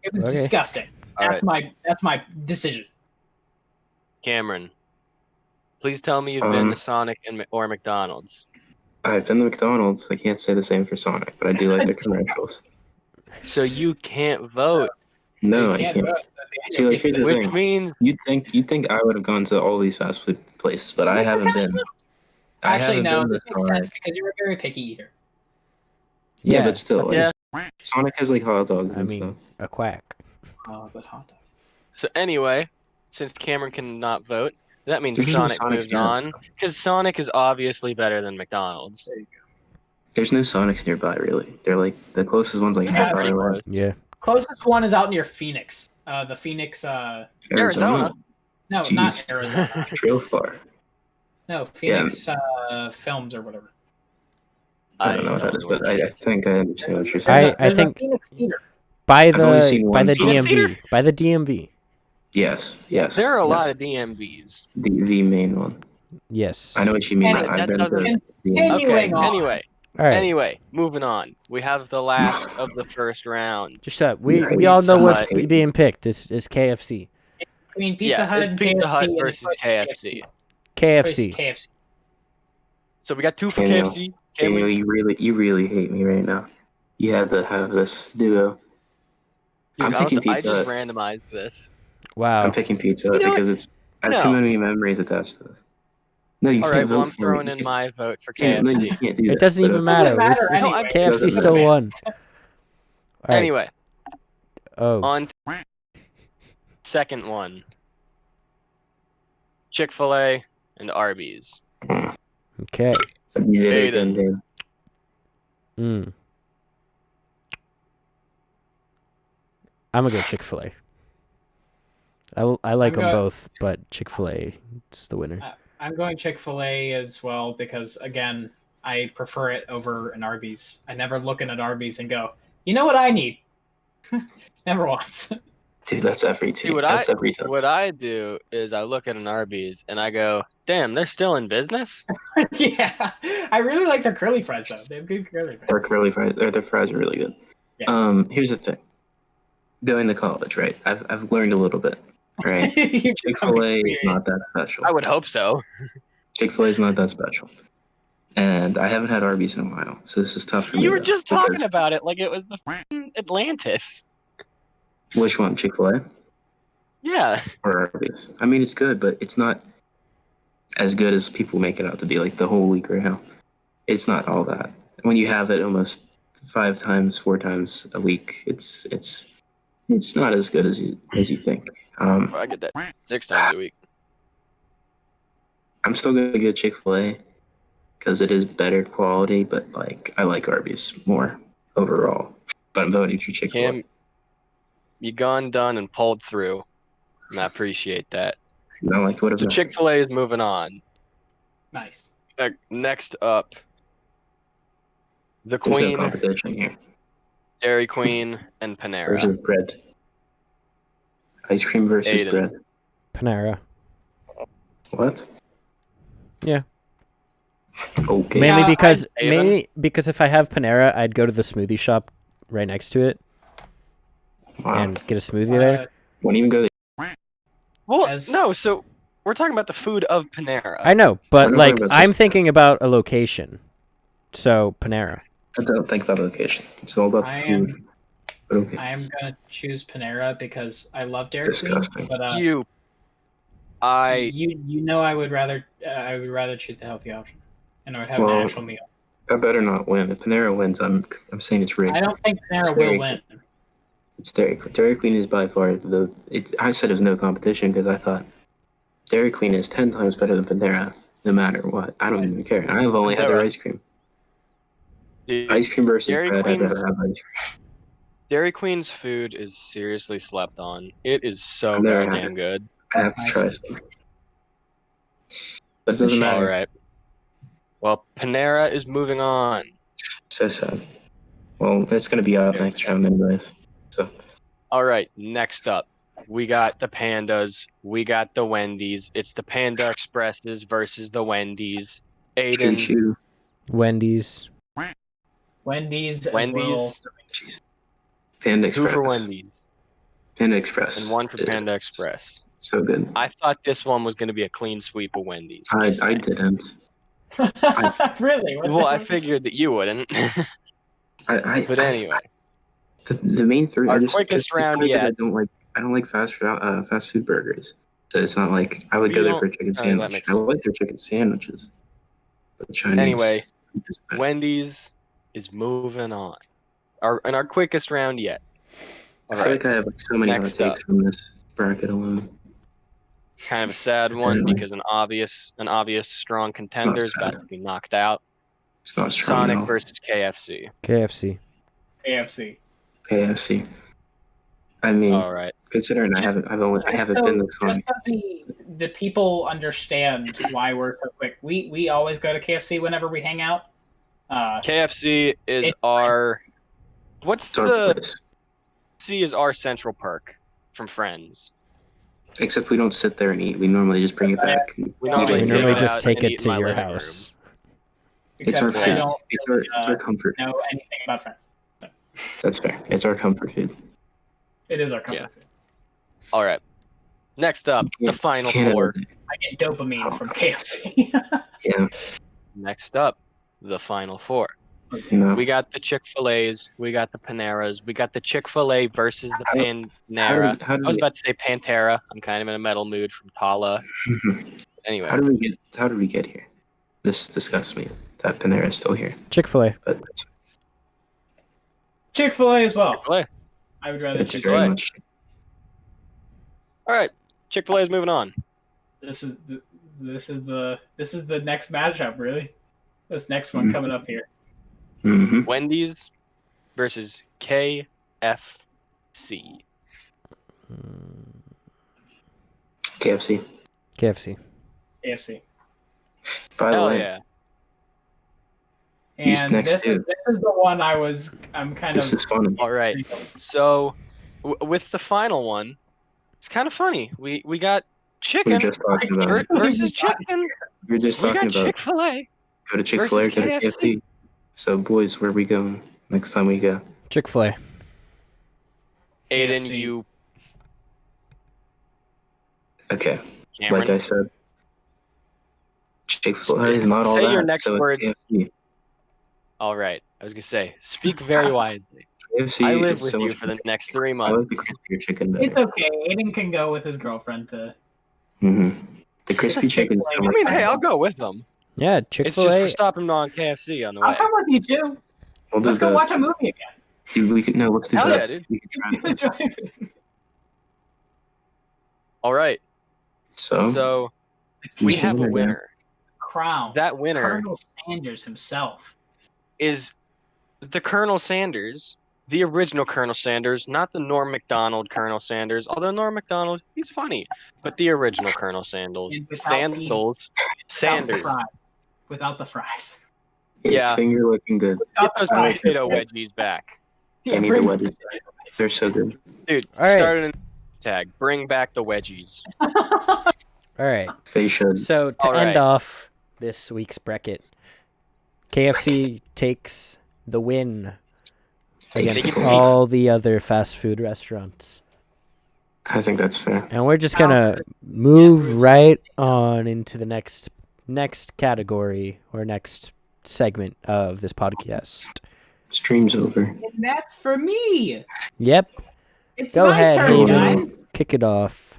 It was Okay. disgusting. All right, That's my decision. Cameron. Please tell me you've been to Sonic or McDonald's. I've been to McDonald's. I can't say the same for Sonic, but I do like their commercials. So you can't vote, No, You I can't. vote. See, like, here's the which thing. means You'd think I would have gone to all these fast food places, but I haven't been. I Actually, haven't no, been this this makes far. sense because you're a very picky eater. Yeah, but still, like, yeah. Sonic has like hot dogs I and mean, stuff. a quack. But hot dog. So anyway, since Cameron cannot vote, That means There's no Sonic Sonics moves nearby. on because Sonic is obviously better than McDonald's. There's no Sonics nearby, really. They're like the closest ones, like Yeah, half Pretty hour away. close. Yeah. Closest one is out near Phoenix. The Phoenix. Arizona. No, Jeez. not Arizona. Real far. No, Phoenix Films or whatever. I don't know what that is, but I think I understand what you're There's saying. I a think Phoenix theater. by I've only the seen one Phoenix Theater? DMV. By the DMV. Yes. There are a lot yes. of DMVs. The main one. Yes. I know what you mean. Anyway, I've that been to doesn't- the Continue. Okay. Moving on. Anyway, moving on. We have the last of the first round. Just shut. Yeah, We all know Pizza what's Hut. being picked. Is KFC. I mean, Pizza Hut it's and Pizza KFC Hut and versus push KFC. KFC. KFC. So we got 2 for Daniel, KFC. Daniel, you really hate me right now. You had to have this duo. I'm picking I Pizza just Hut. randomized this. Wow. I'm picking Pizza Hut You know because I have No. too many memories attached to this. No, you All can't right, well, vote I'm for throwing me. in my vote for You KFC. can't do that. It doesn't but even Doesn't matter. matter It's anyway. KFC Doesn't still matter. won. All right. Anyway, Oh. on second one, Chick-fil-A and Arby's. Okay. These are Aidan. good, dude. I'm gonna go Chick-fil-A. I like I'm them go- both, but Chick-fil-A is the winner. I'm going Chick-fil-A as well because, again, I prefer it over an Arby's. I never look at an Arby's and go, you know what I need? Never once. Dude, that's every team. See, That's every time. what I do is I look at an Arby's and I go, damn, they're still in business? Yeah. I really like their curly fries, though. They have good curly fries. Their curly fries, their fries are really good. Yeah. Here's the thing. Going to college, right? I've learned a little bit, right? You become Chick-fil-A is experienced. not that special. I would hope so. Chick-fil-A is not that special. And I haven't had Arby's in a while, so this is tough for me. You were though, just talking because- about it like it was the f***ing Atlantis. Which one, Chick-fil-A Yeah. or Arby's? I mean, it's good, but it's not as good as people make it out to be. Like the Holy Grail, it's not all that. When you have it almost 4 times a week, it's not as good as you think. I get that 6 times a week. I'm still gonna get Chick-fil-A because it is better quality, but like I like Arby's more overall. But I'm voting for Chick-fil-A. Cam, you gone, done, and pulled through. And I appreciate that. Not like what So Chick-fil-A is moving on. Nice. Next up, the There's no Queen, competition here. Dairy Queen, and Panera. Versus bread. Ice cream versus Aidan. bread. Panera. What? Yeah. Okay. Mainly Yeah, because if I have Panera, I'd go to the smoothie shop right next to it Wow. and get a smoothie there. Won't even go there. Well, As- no, so we're talking about the food of Panera. I know, but We're not like talking about I'm this. thinking about a location. So Panera. I don't think about location. It's all about the I food. am- But okay. I am gonna choose Panera because I love Dairy Disgusting. Queen, but you know I would rather choose the healthy option, and I would have Well, an actual meal. I better not win. If Panera wins, I'm saying it's rigged. I don't think It's Panera will Dairy win. It's Dairy Queen. Dairy Queen is by far I said there's no competition because I thought Dairy Queen is 10 times better than Panera, no matter what. I don't even care. I've only had their ice cream. dude, Ice cream versus Dairy bread. I'd Queen's- rather have ice cream. Dairy Queen's food is seriously slept on. It is so I've never had goddamn it. good. I have to try some. But it doesn't shame. matter. All right. Well, Panera is moving on. So sad. Well, it's going to be out Very next sad. round anyways. So All right, next up, we got the Pandas. We got the Wendy's. It's the Panda Expresses versus the Wendy's. Aidan, choo Wendy's. Wendy's. As Wendy's, well. choo. Panda two Express. for Wendy's, Panda Express. and one for is Panda Express. So good. I thought this one was going to be a clean sweep of Wendy's. I just saying. didn't. Really? What Well, the- I figured that you wouldn't. But anyway, The main three. Our I just, quickest it's round weird that yet. I don't like fast food burgers. So it's not like I would You go there don't- for a chicken that sandwich. makes I like their chicken sandwiches. But Chinese. Anyway, food is better. Wendy's is moving on. Our quickest round yet. I All feel right. like I have like so many hot Next takes up. from this bracket alone. Kind of a sad one Apparently. because an obvious strong contender is about sad. to be knocked out. It's not strong at Sonic all. versus KFC. KFC. AFC. KFC. I mean, All right. considering I haven't been this long. Just so the people understand why we're so quick. We always go to KFC whenever we hang out. KFC is It's our. What's It's our the place. C is our Central Park from Friends. Except we don't sit there and eat. We normally just bring it back. We We normally Like, take normally it just out take and eat it in to my your living house. It's our except I food. don't It's really, our comfort. know anything about Friends. That's fair. It's our comfort food. It is our comfort Yeah. food. All right. Next up, the final four. I get dopamine from KFC. Yeah. Next up, the final four. No. We got the Chick-fil-A's, we got the Paneras, we got the Chick-fil-A versus the Panera. How I did was about to say Pantera. I'm kind of in a metal mood from Tala. Anyway, how did we get here? This disgusts me. That Panera is still here. Chick-fil-A. But Chick-fil-A as well. Chick-fil-A. I would rather it's Chick-fil-A. very much. All right, Chick-fil-A is moving on. This is the next matchup, really. This next one coming up here. Mm-hmm. Wendy's versus KFC. KFC. KFC. AFC. By the Hell way, yeah. He's And next this too. is the one I'm kind this of is funny. All right. So with the final one, it's kind of funny. We got We chicken were just talking about it. versus chicken. We were just We talking got about Chick-fil-A. go to Chick-fil-A or versus go to KFC. KFC. So, boys, where are we going next time we go? Chick-fil-A. Aidan, KFC. you Okay, Cameron. like I said, Chick-fil-A is not all Say that. your next so it's words. KFC. All right. I was gonna say, speak very wisely. KFC I live is with so you much for the better. next 3 I months. like the crispier chicken better. It's okay. Aiden can go with his girlfriend to. The crispy chicken is so I much mean, hey, better. I'll go with them. Yeah, It's just Chick-fil-A. for stopping on KFC on the I'll way. come with you too. We'll do Let's go both. watch a movie again. Dude, we can let's do Hell both. yeah, dude. We can try. All right. So, So we have a winner. Crown. That winner Colonel Sanders himself. is the Colonel Sanders, the original Colonel Sanders, not the Norm Macdonald Colonel Sanders. Although Norm Macdonald, he's funny, but the original Colonel Sandals. And without Sandals. Without the Sanders. fries. Without the fries. his Yeah. finger looking good. Get those Fries. potato wedgies back. I need the bring- wedges. They're so good. Dude, All right. start an tag. Bring back the wedgies. All right. They should. So to All right. end off this week's bracket, KFC takes the win against Take it. all the other fast food restaurants. I think that's fair. And we're just gonna move right on into the next category or next segment of this podcast. Stream's over. And that's for me. Yep. It's Go my ahead, turn, Aidan. guys. Kick it off.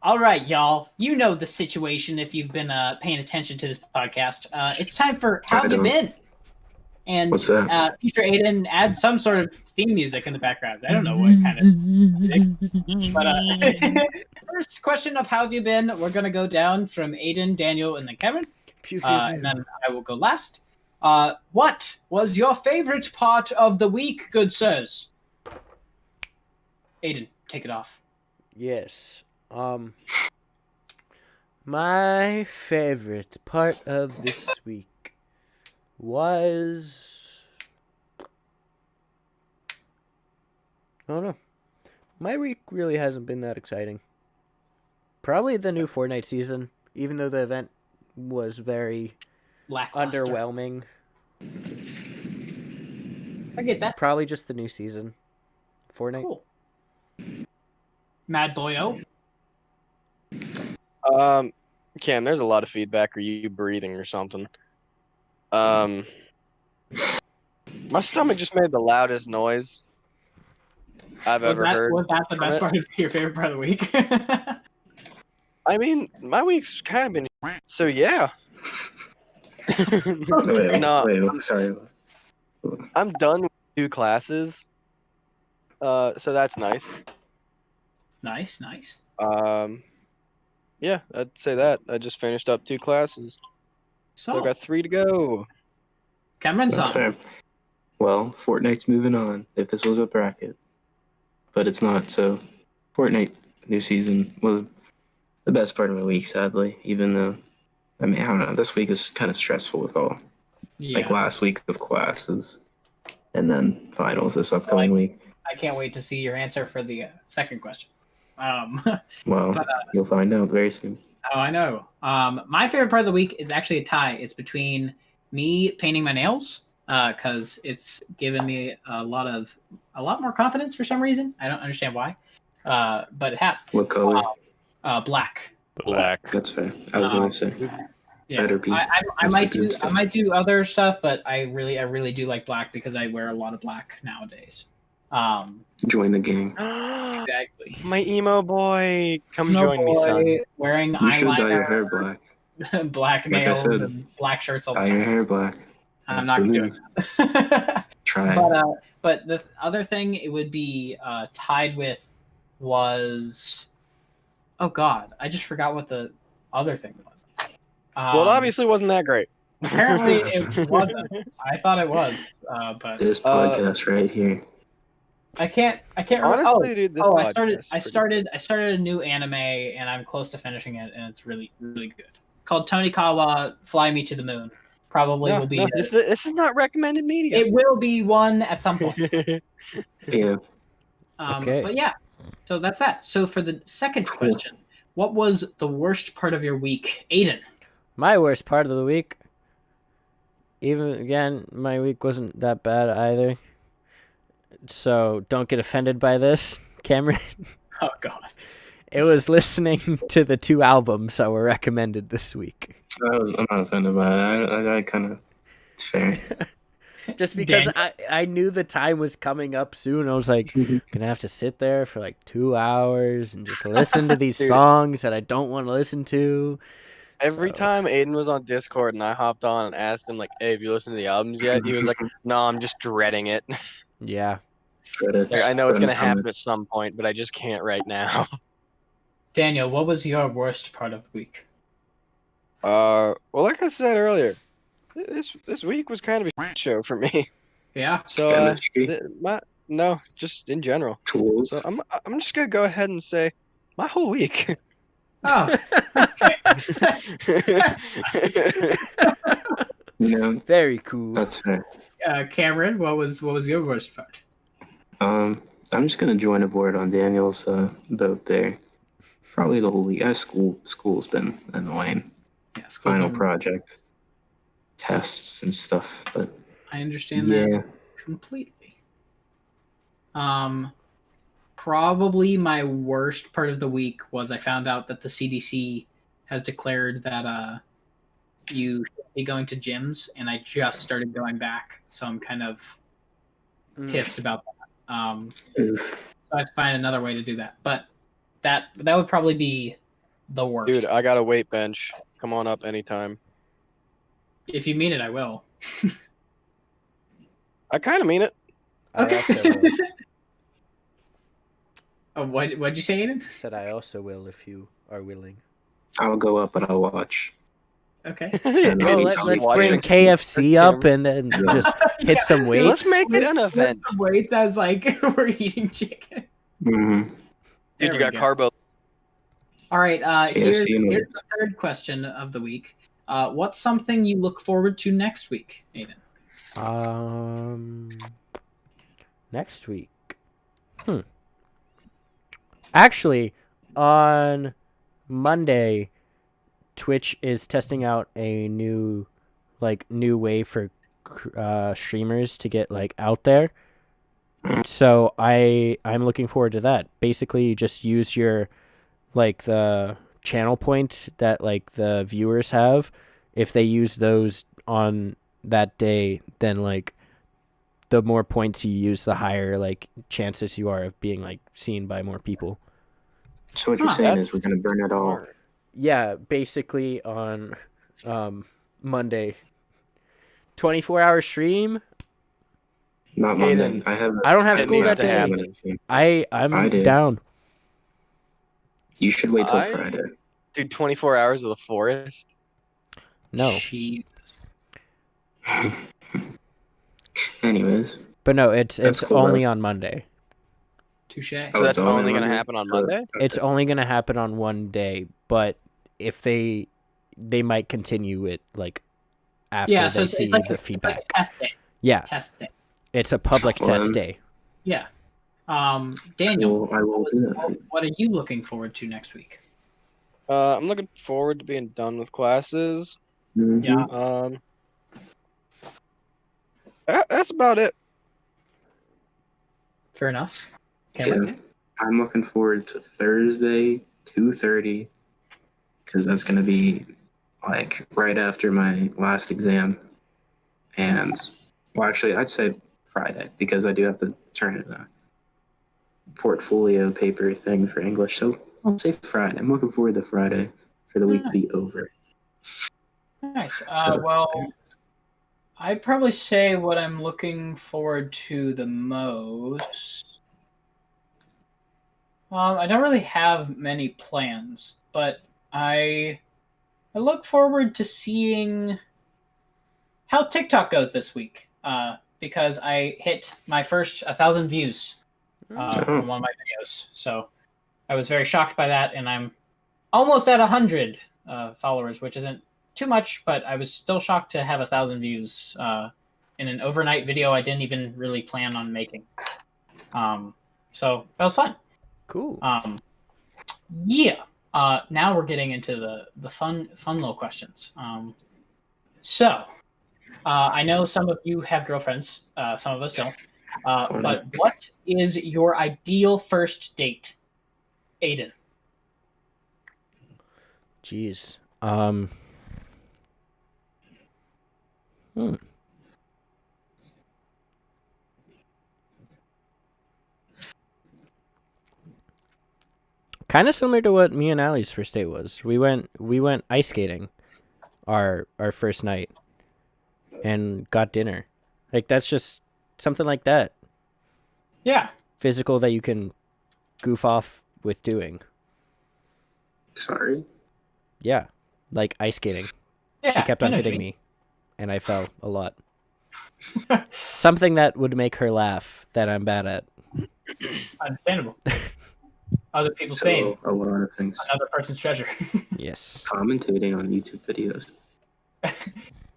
All right, y'all. You know the situation if you've been paying attention to this podcast. It's time for How Have You Been? And What's that? Future Aiden, add some sort of theme music in the background. I don't know what kind of. But first question of How Have You Been? We're going to go down from Aiden, Daniel, and then Kevin. And then I will go last. What was your favorite part of the week, good sirs? Aiden, take it off. Yes. My favorite part of this week was, I don't know. My week really hasn't been that exciting. Probably the new Fortnite season, even though the event was very Lackluster. underwhelming. I get that. Probably just the new season. Fortnite. Cool. Mad Boyo. Cam, there's a lot of feedback. Are you breathing or something? My stomach just made the loudest noise I've ever heard. Was that the from best it. part of your favorite part of the week? I mean, my week's kind of been so yeah. Wait, No, wait, sorry. I'm done with 2 classes. So that's nice. Nice. Yeah, I'd say that. I just finished up 2 classes. Still So, got 3 to go. Cameron's That's on. fair. Well, Fortnite's moving on. If this was a bracket, but it's not. So, Fortnite new season was the best part of my week. Sadly, even though I don't know. This week is kind of stressful with all like Yeah. last week of classes, and then finals this upcoming week. I can't wait to see your answer for the second question. Well, but, you'll find out very soon. Oh, I know. My favorite part of the week is actually a tie. It's between me painting my nails, because it's given me a lot more confidence for some reason. I don't understand why, but it has. What color? Black. Black. That's fair. I was gonna say Yeah, better be. I That's might the good do stuff. I might do other stuff, but I really do like black because I wear a lot of black nowadays. Join the gang. Exactly. My emo boy. Come No join me, son. boy wearing You should dye your eyeliner, hair black. black Like I nails, said, and black shirts all the Dye your time. hair black. I'm That's not the doing move. that. Try. But the other thing it would be tied with was, oh god, I just forgot what the other thing was. Well, it obviously wasn't that great. Apparently it wasn't. I thought it was, but This podcast right here. I can't remember. Honestly, dude, this I podcast is pretty I started a new anime and I'm close to finishing it, and it's really good. Called Tonikawa Fly Me to the Moon. Probably will be. This is not recommended media. It will be one at some point. Yeah. Okay. But yeah, so that's that. So for the second question, what was the worst part of your week, Aidan? My worst part of the week. Even again, my week wasn't that bad either. So don't get offended by this, Cameron. Oh god. It was listening to the 2 albums that were recommended this week. I'm not offended by it. I kind of. It's fair. Just because Daniel. I knew the time was coming up soon. I was like, gonna have to sit there for like 2 hours and just listen to these Dude. songs that I don't want to listen to. Every So- time Aiden was on Discord and I hopped on and asked him like, "Hey, have you listened to the albums yet?" He was like, "No, I'm just dreading it. Yeah. Credits. Like, I know it's gonna happen at some point, but I just can't right now." Daniel, what was your worst part of the week? Well, like I said earlier, this week was kind of a shit show for me. Yeah. So, Chemistry. no, just in general. Tools. So I'm just gonna go ahead and say my whole week. Oh, okay. Very cool. That's fair. Cameron, what was your worst part? I'm just gonna join aboard on Daniel's boat there. Probably the whole week. School's been annoying. Yeah, Final project, tests and stuff. But I understand yeah, that completely. Probably my worst part of the week was I found out that the CDC has declared that you should be going to gyms, and I just started going back, so I'm kind of pissed about that. oof. So I have to find another way to do that, but that would probably be the worst. Dude, I got a weight bench. Come on up anytime. If you mean it, I will. I kind of mean it. I Okay. also will. Oh, what'd you say, Aidan? Said I also will if you are willing. I'll go up, but I'll watch. Okay. Yeah, Oh, maybe let's just bring watching KFC up and then Yeah. just hit some weights. Let's make it an Lift event. some weights as like we're eating chicken. Mm-hmm. Dude, There you we got go. carbo. All right. Here's KFC and the weights. third question of the week. What's something you look forward to next week, Aidan? Next week. Actually, on Monday, Twitch is testing out a new way for streamers to get like out there. So I'm looking forward to that. Basically, you just use your like the channel points that like the viewers have. If they use those on that day, then like the more points you use, the higher like chances you are of being like seen by more people. So what you're Huh, saying is we're gonna burn it all. Yeah, basically on Monday. 24-hour stream. Not Hey, Monday. then. I don't have It school needs that to day. happen. I'm I did. down. You should wait till I- Friday. do 24 Hours of the Forest. No, Jesus. Anyways, but no, it's That's cool, only though. on Monday. Touche. So Oh, that's it's only only on gonna Monday? happen on So, Monday? It's okay. only gonna happen on one day, but if they might continue it like after Yeah, so they it's see like the it's like feedback. a test day. Yeah, Test day. it's a public Well, test then, day. Yeah. Daniel, I will do that. what are you looking forward to next week? I'm looking forward to being done with classes. Mhm. Yeah. That's about it. Fair enough. Yeah. Cameron? I'm looking forward to Thursday, 2:30, because that's going to be like right after my last exam. And, well, actually, I'd say Friday, because I do have to turn in a portfolio paper thing for English. So I'll say Friday. I'm looking forward to Friday for the week to be over. Nice. So, Well, I'd probably say what I'm looking forward to the most. I don't really have many plans, but I look forward to seeing how TikTok goes this week. Because I hit my first 1,000 views on one of my videos, so I was very shocked by that, and I'm almost at 100 followers, which isn't too much, but I was still shocked to have 1,000 views in an overnight video I didn't even really plan on making. So that was fun. Cool. Yeah. Now we're getting into the fun little questions. So I know some of you have girlfriends. Some of us don't. But what is your ideal first date, Aidan? Jeez. Hmm. Kind of similar to what me and Allie's first date was. We went ice skating our first night and got dinner. Like that's just something like that. Yeah. Physical that you can goof off with doing. sorry. Yeah. Like ice skating. Yeah. She kept I on know what you hitting mean. me and I fell a lot. Something that would make her laugh that I'm bad at. Understandable. Other people's So, pain, a lot of things. another person's treasure. Yes. Commentating on YouTube videos.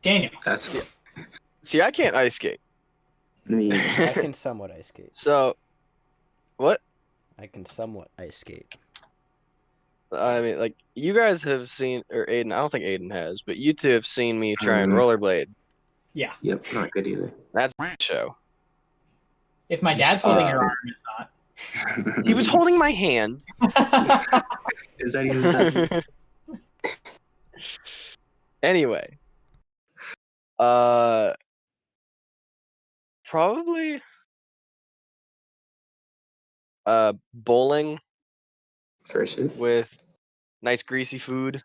Daniel. That's See, I can't ice skate. me. I can somewhat ice skate. So, what? I can somewhat ice skate. I mean, like, you guys have seen, or Aiden, I don't think Aiden has, but you two have seen me try and rollerblade. Yeah. Yep, not good either. That's a show. If my dad's holding your arm, it's not. He was holding my hand. Is that even that? Anyway. Probably bowling First it? with nice greasy food.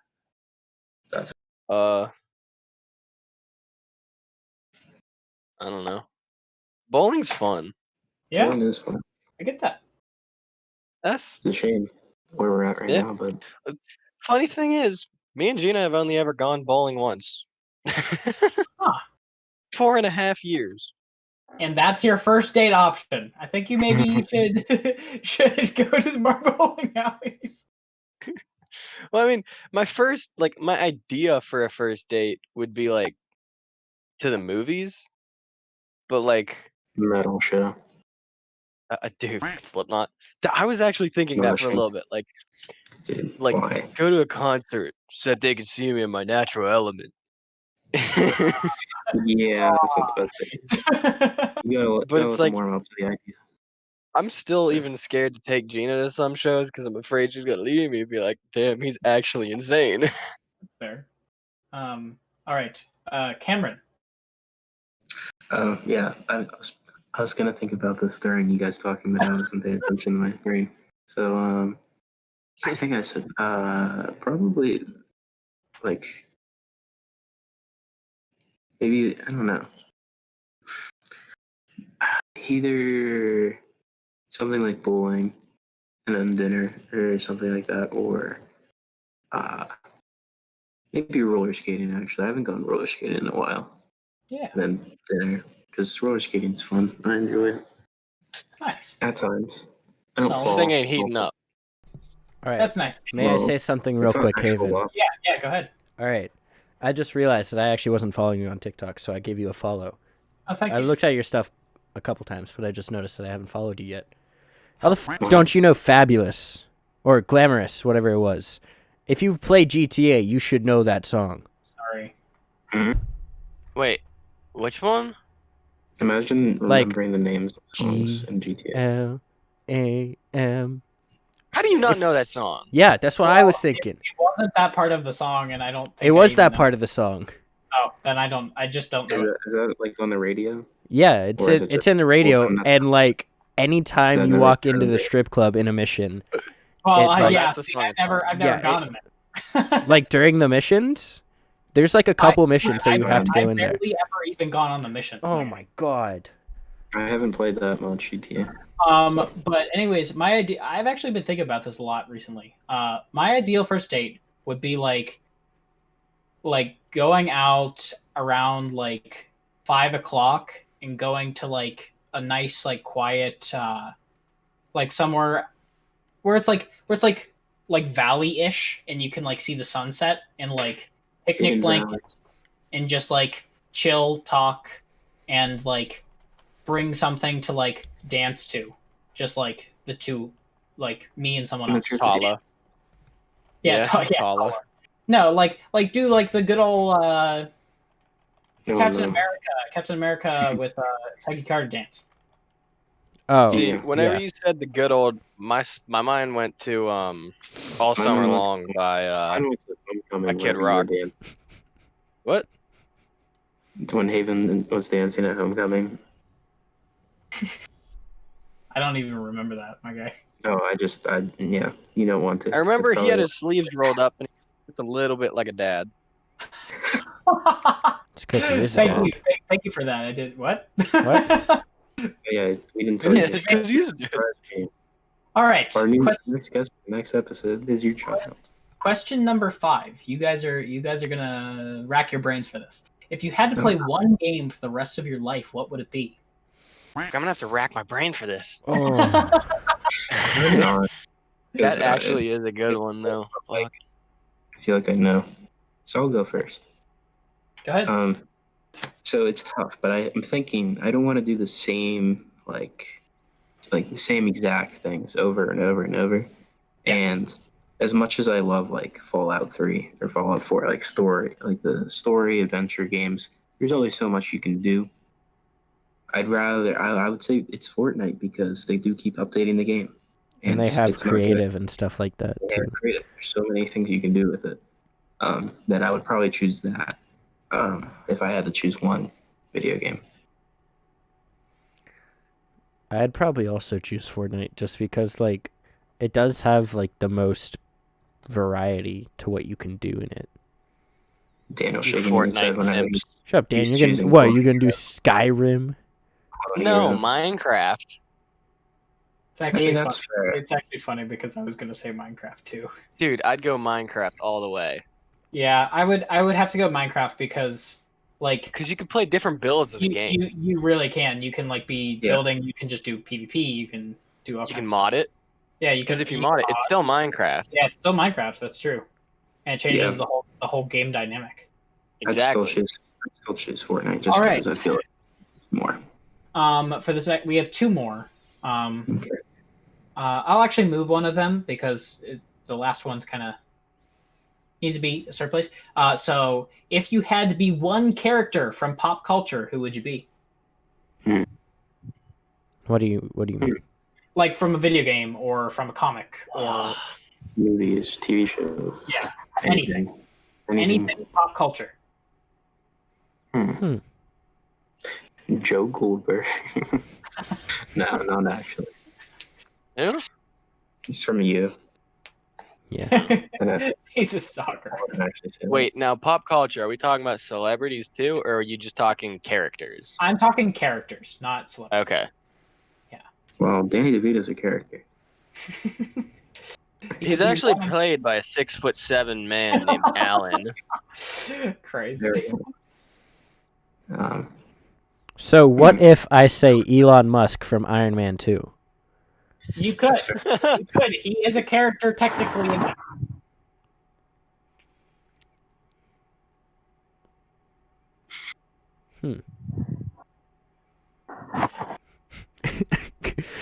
That's I don't know. Bowling's fun. Yeah, Bowling is fun. I get that. That's It's a shame where we're at right Yeah. now, but funny thing is, me and Gina have only ever gone bowling once. 4.5 years. And that's your first date option. I think you maybe should go to more bowling alleys. Well, I mean, my idea for a first date would be like to the movies, but like, metal show. dude, Slipknot. I was actually thinking No, that for a shame. little bit, Dude, like why? go to a concert so that they can see me in my natural element. Yeah, that's not the best thing. You But gotta it's let them like warm up to the idea. I'm still even scared to take Gina to some shows because I'm afraid she's gonna leave me and be like, "Damn, he's actually insane." That's fair. All right, Cameron. Yeah, I was gonna think about this during you guys talking, but I wasn't paying attention to my brain. So, I think I said, probably, like, maybe, I don't know. Either something like bowling and then dinner or something like that, or Maybe roller skating. Actually, I haven't gone roller skating in a while. Yeah, And then dinner, because roller skating's fun. I enjoy it nice. at times. I don't So- fall. This thing ain't heating up. All right. That's nice. May I Well, say something real It's not quick, actual Haven? walk. Yeah, go ahead. All right. I just realized that I actually wasn't following you on TikTok, so I gave you a follow. Oh, thank I you. looked at your stuff a couple times, but I just noticed that I haven't followed you yet. How the don't you know Fabulous or Glamorous, whatever it was? If you've played GTA, you should know that song. Sorry. Wait, which one? Imagine Like, remembering the names of songs in GTA. L-A-M. How do you not If- know that song? Yeah, that's what I was thinking. It wasn't that part of the song, and I don't think It was I that even part know. of the song. Oh, then I don't. I just don't know. Is it. that like on the radio? Yeah, it's Or is it it's just- in the radio, well, and like anytime I've you never walk heard into of the it. strip club in a mission, Well, like- yeah. That's the see, song I've it's never on. gone Yeah, in there. like during the missions, there's like a couple missions that you have to go in I've there. barely ever even gone on the missions. Oh man. my god. I haven't played that much GTA. But anyways, my idea. I've actually been thinking about this a lot recently. My ideal first date would be like going out around like 5 o'clock and going to like a nice like quiet like somewhere where it's like valley-ish and you can like see the sunset and like picnic Hidden Valley. blankets and just like chill, talk, and like bring something to like dance to, just like the two, like me and someone else. Tala. Yeah, Tala. No, like do like the good old Oh, Captain no. America with Peggy Carter dance. Oh, See, yeah. whenever yeah. you said the good old, my mind went to All Summer went to- Long by Mine was the Homecoming by Kid whenever you were Rock. dancing. What? It's when Haven was dancing at Homecoming. I don't even remember that, my guy. Oh, yeah, you don't want to. I remember It's he had probably- his sleeves rolled up and he looked a little bit like a dad. It's because he is a Thank dad. you, thank you for that. I did what? What? Yeah, we didn't tell Yeah, you. it's because he was a dad. All right. Our new next episode is your child. Question number 5. You guys are gonna rack your brains for this. If you had to play one game for the rest of your life, what would it be? I'm gonna have to rack my brain for this. Oh, No, 'cause, That actually is a good one though. Fuck. I feel like I know. So I'll go first. Go ahead. So it's tough, but I'm thinking I don't want to do the same like the same exact things over and over and over. Yeah. And as much as I love like Fallout 3 or Fallout 4, like the story adventure games, there's only so much you can do. I would say it's Fortnite because they do keep updating the game. and they have it's not good. creative and stuff like that They're too. creative. There's so many things you can do with it. That I would probably choose that if I had to choose one video game. I'd probably also choose Fortnite just because like it does have like the most variety to what you can do in it. Daniel You shaking his head Fortnite whenever Sims. Shut up, Dan. He's You're gonna choosing what? Fortnite. You're gonna do Skyrim? No, Minecraft. It's actually Hey, that's funny. fair. It's actually funny because I was gonna say Minecraft too. Dude, I'd go Minecraft all the way. Yeah, I would have to go Minecraft because like Because you can play different builds of the game. you really can. You can like be Yeah. building. You can just do PvP. You can do all You can kinds mod it. Yeah, you Because can. if you mod it, it's still Minecraft. Yeah, it's still Minecraft. That's true, and it changes Yeah. the whole game dynamic. Exactly. I'd still choose Fortnite just All right. because I feel like more. For the we have 2 more. Okay. I'll actually move one of them because the last one's kind of needs to be a certain place. So if you had to be one character from pop culture, who would you be? What do you mean? Like from a video game or from a comic or Movies, TV shows. Yeah, anything. Anything pop culture. Joe Goldberg. No, not actually. Yeah? It's from you. Yeah. He's a stalker. I wouldn't actually say that. Wait, now pop culture, are we talking about celebrities too, or are you just talking characters? I'm talking characters, not celebrities. Okay. Well, Danny DeVito's a character. He's actually played by a 6'7" man named Alan. Crazy. There we go. So what if I say Elon Musk from Iron Man 2? You could. You could. He is a character technically in that.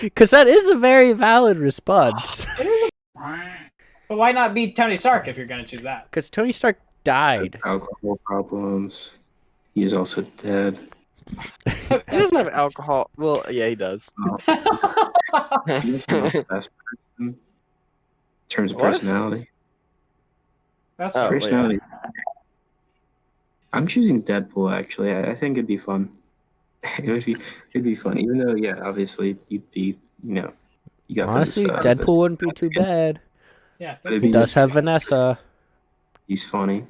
Because that is a very valid response. It is but why not be Tony Stark if you're going to choose that? Because Tony Stark died. Alcohol problems. He is also dead. He doesn't have alcohol. Well, yeah, he does. He's not the best person in terms of What? personality. That's Oh, true. wait. Personality. I'm choosing Deadpool. Actually, I think it'd be fun. It'd be fun. Even though, yeah, obviously you'd be, you got Honestly, this, Deadpool wouldn't be too bad. Yeah. But it'd He be does just- have Vanessa. He's funny.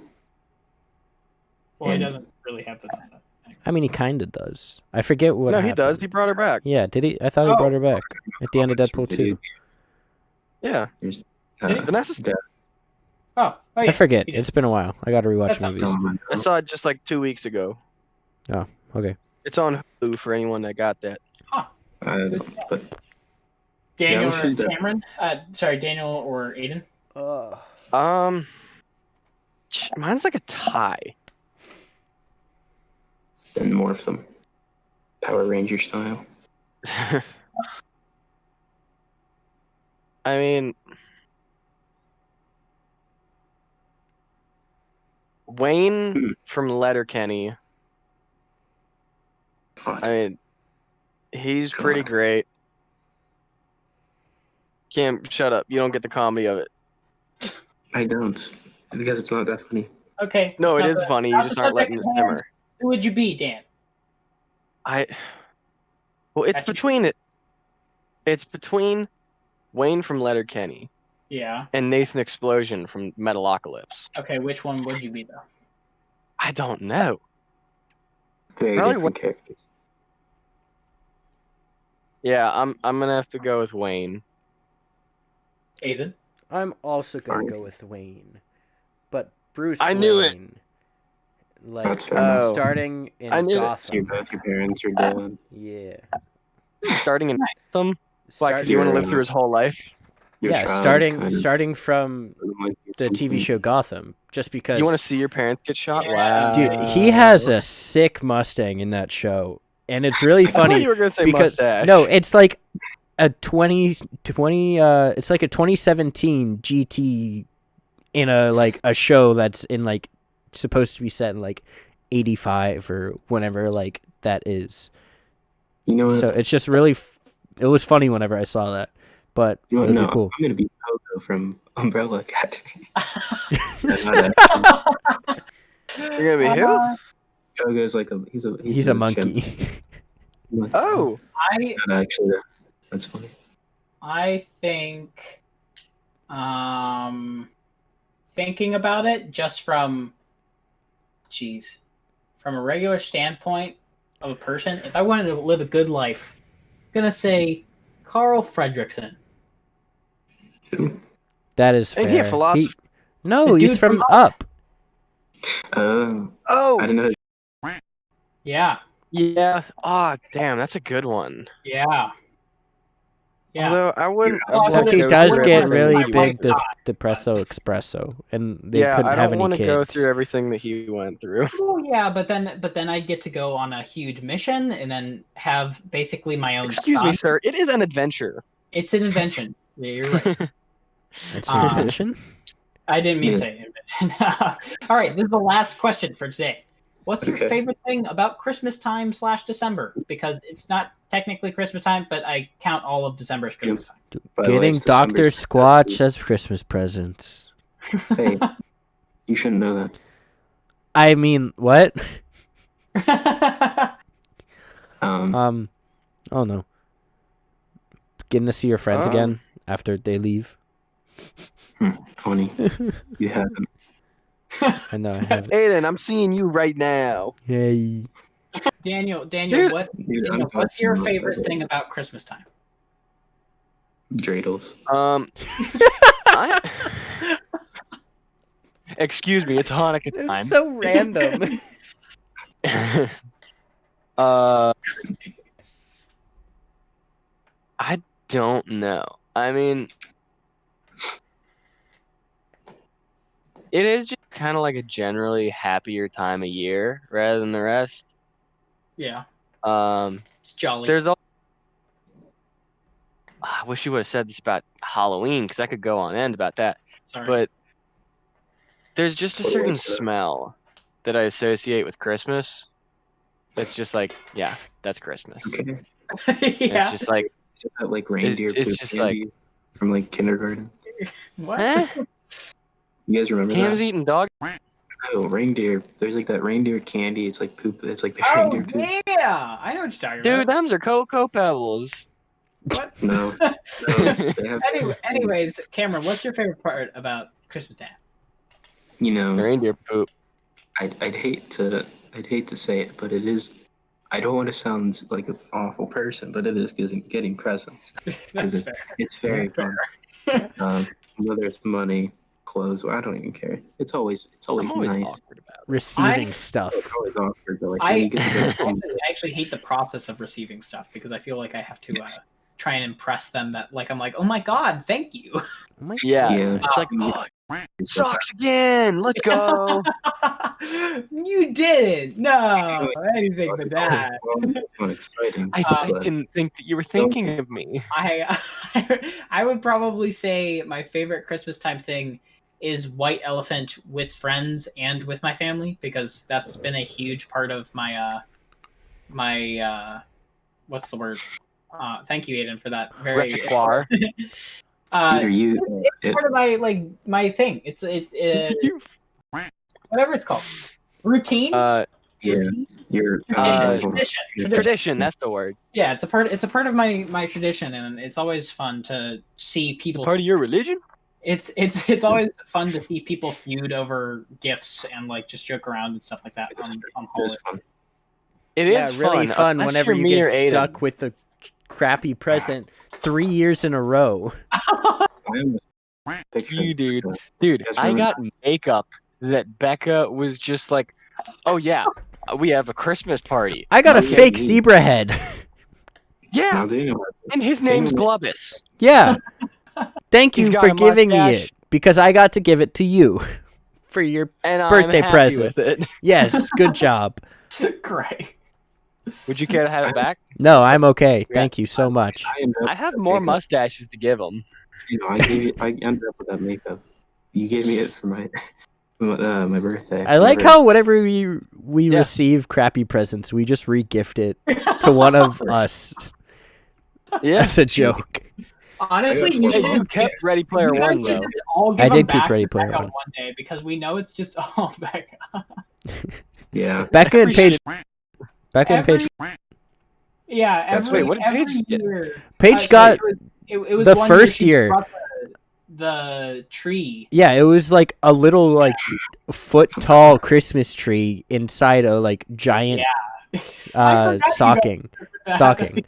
Well, he And- doesn't really have Vanessa. I mean, he kind of does. I forget what No, happened. he does. He brought her back. Yeah, did he? I thought he Oh. brought her back at the end of Deadpool 2. Yeah. Did Vanessa's Dead. Oh yeah. I forget. he did. It's been a while. I got to rewatch That's movies. I saw it just like 2 weeks ago. Okay. It's on Hulu for anyone that got that. But Daniel let's or choose that. Cameron? Sorry, Daniel or Aidan? Mine's like a tie. then morph them. Power Ranger style. I mean, Wayne from Letterkenny. Hot. I mean, he's Come pretty on. great. Cam, shut up. You don't get the comedy of it. I don't. Because it's not that funny. Okay. No, it not is the- funny. You not just the aren't letting it subject at hand. simmer. Who would you be, Dan? Well, it's Gotcha. between it. It's between Wayne from Letterkenny Yeah. and Nathan Explosion from Metalocalypse. Okay, which one would you be, though? I don't know. Very Probably different characters. Yeah, I'm gonna have to go with Wayne. Aidan? I'm also going to Fine. go with Wayne. But Bruce I knew it. Wayne. Like, That's fair enough. Oh. starting in I knew it. So Gotham. both your parents are dead. Yeah. Starting in Gotham. Why? Because Start- you want to You're- live through his whole life. Your yeah, child is starting kind of- starting from the TV show Gotham. Just because You want to see your parents get shot? Yeah. Wow. Dude, he has a sick Mustang in that show. And it's really I thought funny you were gonna say because mustache. no, it's like a 2020 it's like a 2017 GT in a show that's in like supposed to be set in like 85 or whenever like that is. You know what? So it's just really it was funny whenever I saw that. But You know it'll what? be No, cool. I'm gonna be Pogo from Umbrella Academy. You're gonna be who? Pogo's like a he's He's a chimp. monkey. Oh, Actually, that's funny. I think, thinking about it just from a regular standpoint of a person, if I wanted to live a good life, I'm gonna say Carl Fredrickson. That is fair. ain't he a philosopher? No, The he's dude from from Up. Oh, Oh, I didn't know. Yeah, yeah. Oh, damn, that's a good one. yeah. Although I wouldn't. Well, I I'd have wouldn't- to He go does through get everything really that he big went through. depresso espresso, and they Yeah, couldn't I have don't any want to kids. go through everything that he went through. Well, yeah, but then I get to go on a huge mission and then have basically my own. Excuse me, stuff. sir. It is an adventure. It's an invention. Yeah, you're right. It's an invention. I didn't mean to Yeah. say invention. All right, this is the last question for today. What's your Okay. favorite thing about Christmas time / December? Because it's not technically Christmas time, but I count all of December as Christmas time. By the way, Getting it's December Dr. 6th. Squatch as Christmas presents. Hey, you shouldn't know that. I mean, what? Oh no. Getting to see your friends Oh. again after they leave. Funny. You haven't. I know I have. Aidan, I'm seeing you right now. Yay. Daniel, Dude, Dude, I'm what's your talking favorite about thing about Christmas time? dreidels. Excuse me, it's Hanukkah It's time. so random. I don't know. I mean, it is just kind of like a generally happier time of year rather than the rest. Yeah, Um, it's jolly. there's all. I wish you would have said this about Halloween because I could go on end about that. Sorry. But there's just a certain smell that I associate with Christmas. That's just like, yeah, that's Christmas. Okay. Yeah. It's just like, Is it that like reindeer it's poop just candy from like kindergarten? What? eh? You guys remember Ham's that? eating dog. Oh, reindeer. There's like that reindeer candy. It's like poop. It's like the Oh reindeer poop. yeah, I know what you're talking Dude, about. them's are Cocoa Pebbles. What? No. They have, Anyways, Cameron, what's your favorite part about Christmas time? you know, Reindeer poop. I'd hate to say it, but it is. I don't want to sound like an awful person, but it is getting presents because That's fair. it's very fun. Whether it's money, clothes, I don't even care. It's always I'm always nice. awkward about it. Receiving I- stuff. It's always awkward, but like when you get to go I actually hate the process of receiving stuff because I feel like I have to try and impress them that like I'm like, oh my god, thank you. Oh my Yeah, Yeah. it's like, oh, socks again. Let's go. You didn't. No, anything but that. It's not exciting. I but didn't think that you were thinking of me. I would probably say my favorite Christmas time thing is White Elephant with friends and with my family because that's been a huge part of my what's the word? Thank you, Aidan, for that very Repertoire. Either you, it's part of my thing. It's whatever it's called. Routine. yeah, Routine? you're Tradition. That's the word. Yeah, it's a part of my tradition, and it's always fun to see people. Part of your religion. It's always fun to see people feud over gifts and like just joke around and stuff like that on It's holiday. fun. It Yeah, is really fun unless whenever you're you me or get Aidan. stuck with the crappy present 3 years in a row. I almost pictured You, dude. that. Dude, Guys I remember- got makeup that Becca was just like, oh yeah, we have a Christmas party. I got a Okay. fake zebra head. Yeah, Now, Daniel, and his name's Glubus. Yeah. Thank you He's got for a giving me mustache. it because I got to give it to you for your And Birthday I'm happy present. with it. yes. Good job. Great. Would you care to have it back? No, I'm okay. Yeah. Thank you so much. I ended up I have with more makeup. mustaches to give him. You know, I ended up with that makeup. You gave me it for my my birthday. I like how whenever we Yeah. receive crappy presents, we just re-gift it to one of us Yeah. as a joke. Honestly, I got you Hey, should you kept Ready Player you guys One should though. just all give I them did keep back Ready to Player Becca One. one day because we know it's just all Becca. Yeah. Becca and Every Paige. shit- Becca and Paige. Yeah, That's- every, wait, what did every Paige get? year. Paige so got it was the one first she year. brought the tree. Yeah, it was like a little like foot tall Christmas tree inside a like giant I forgot you stocking. Stocking.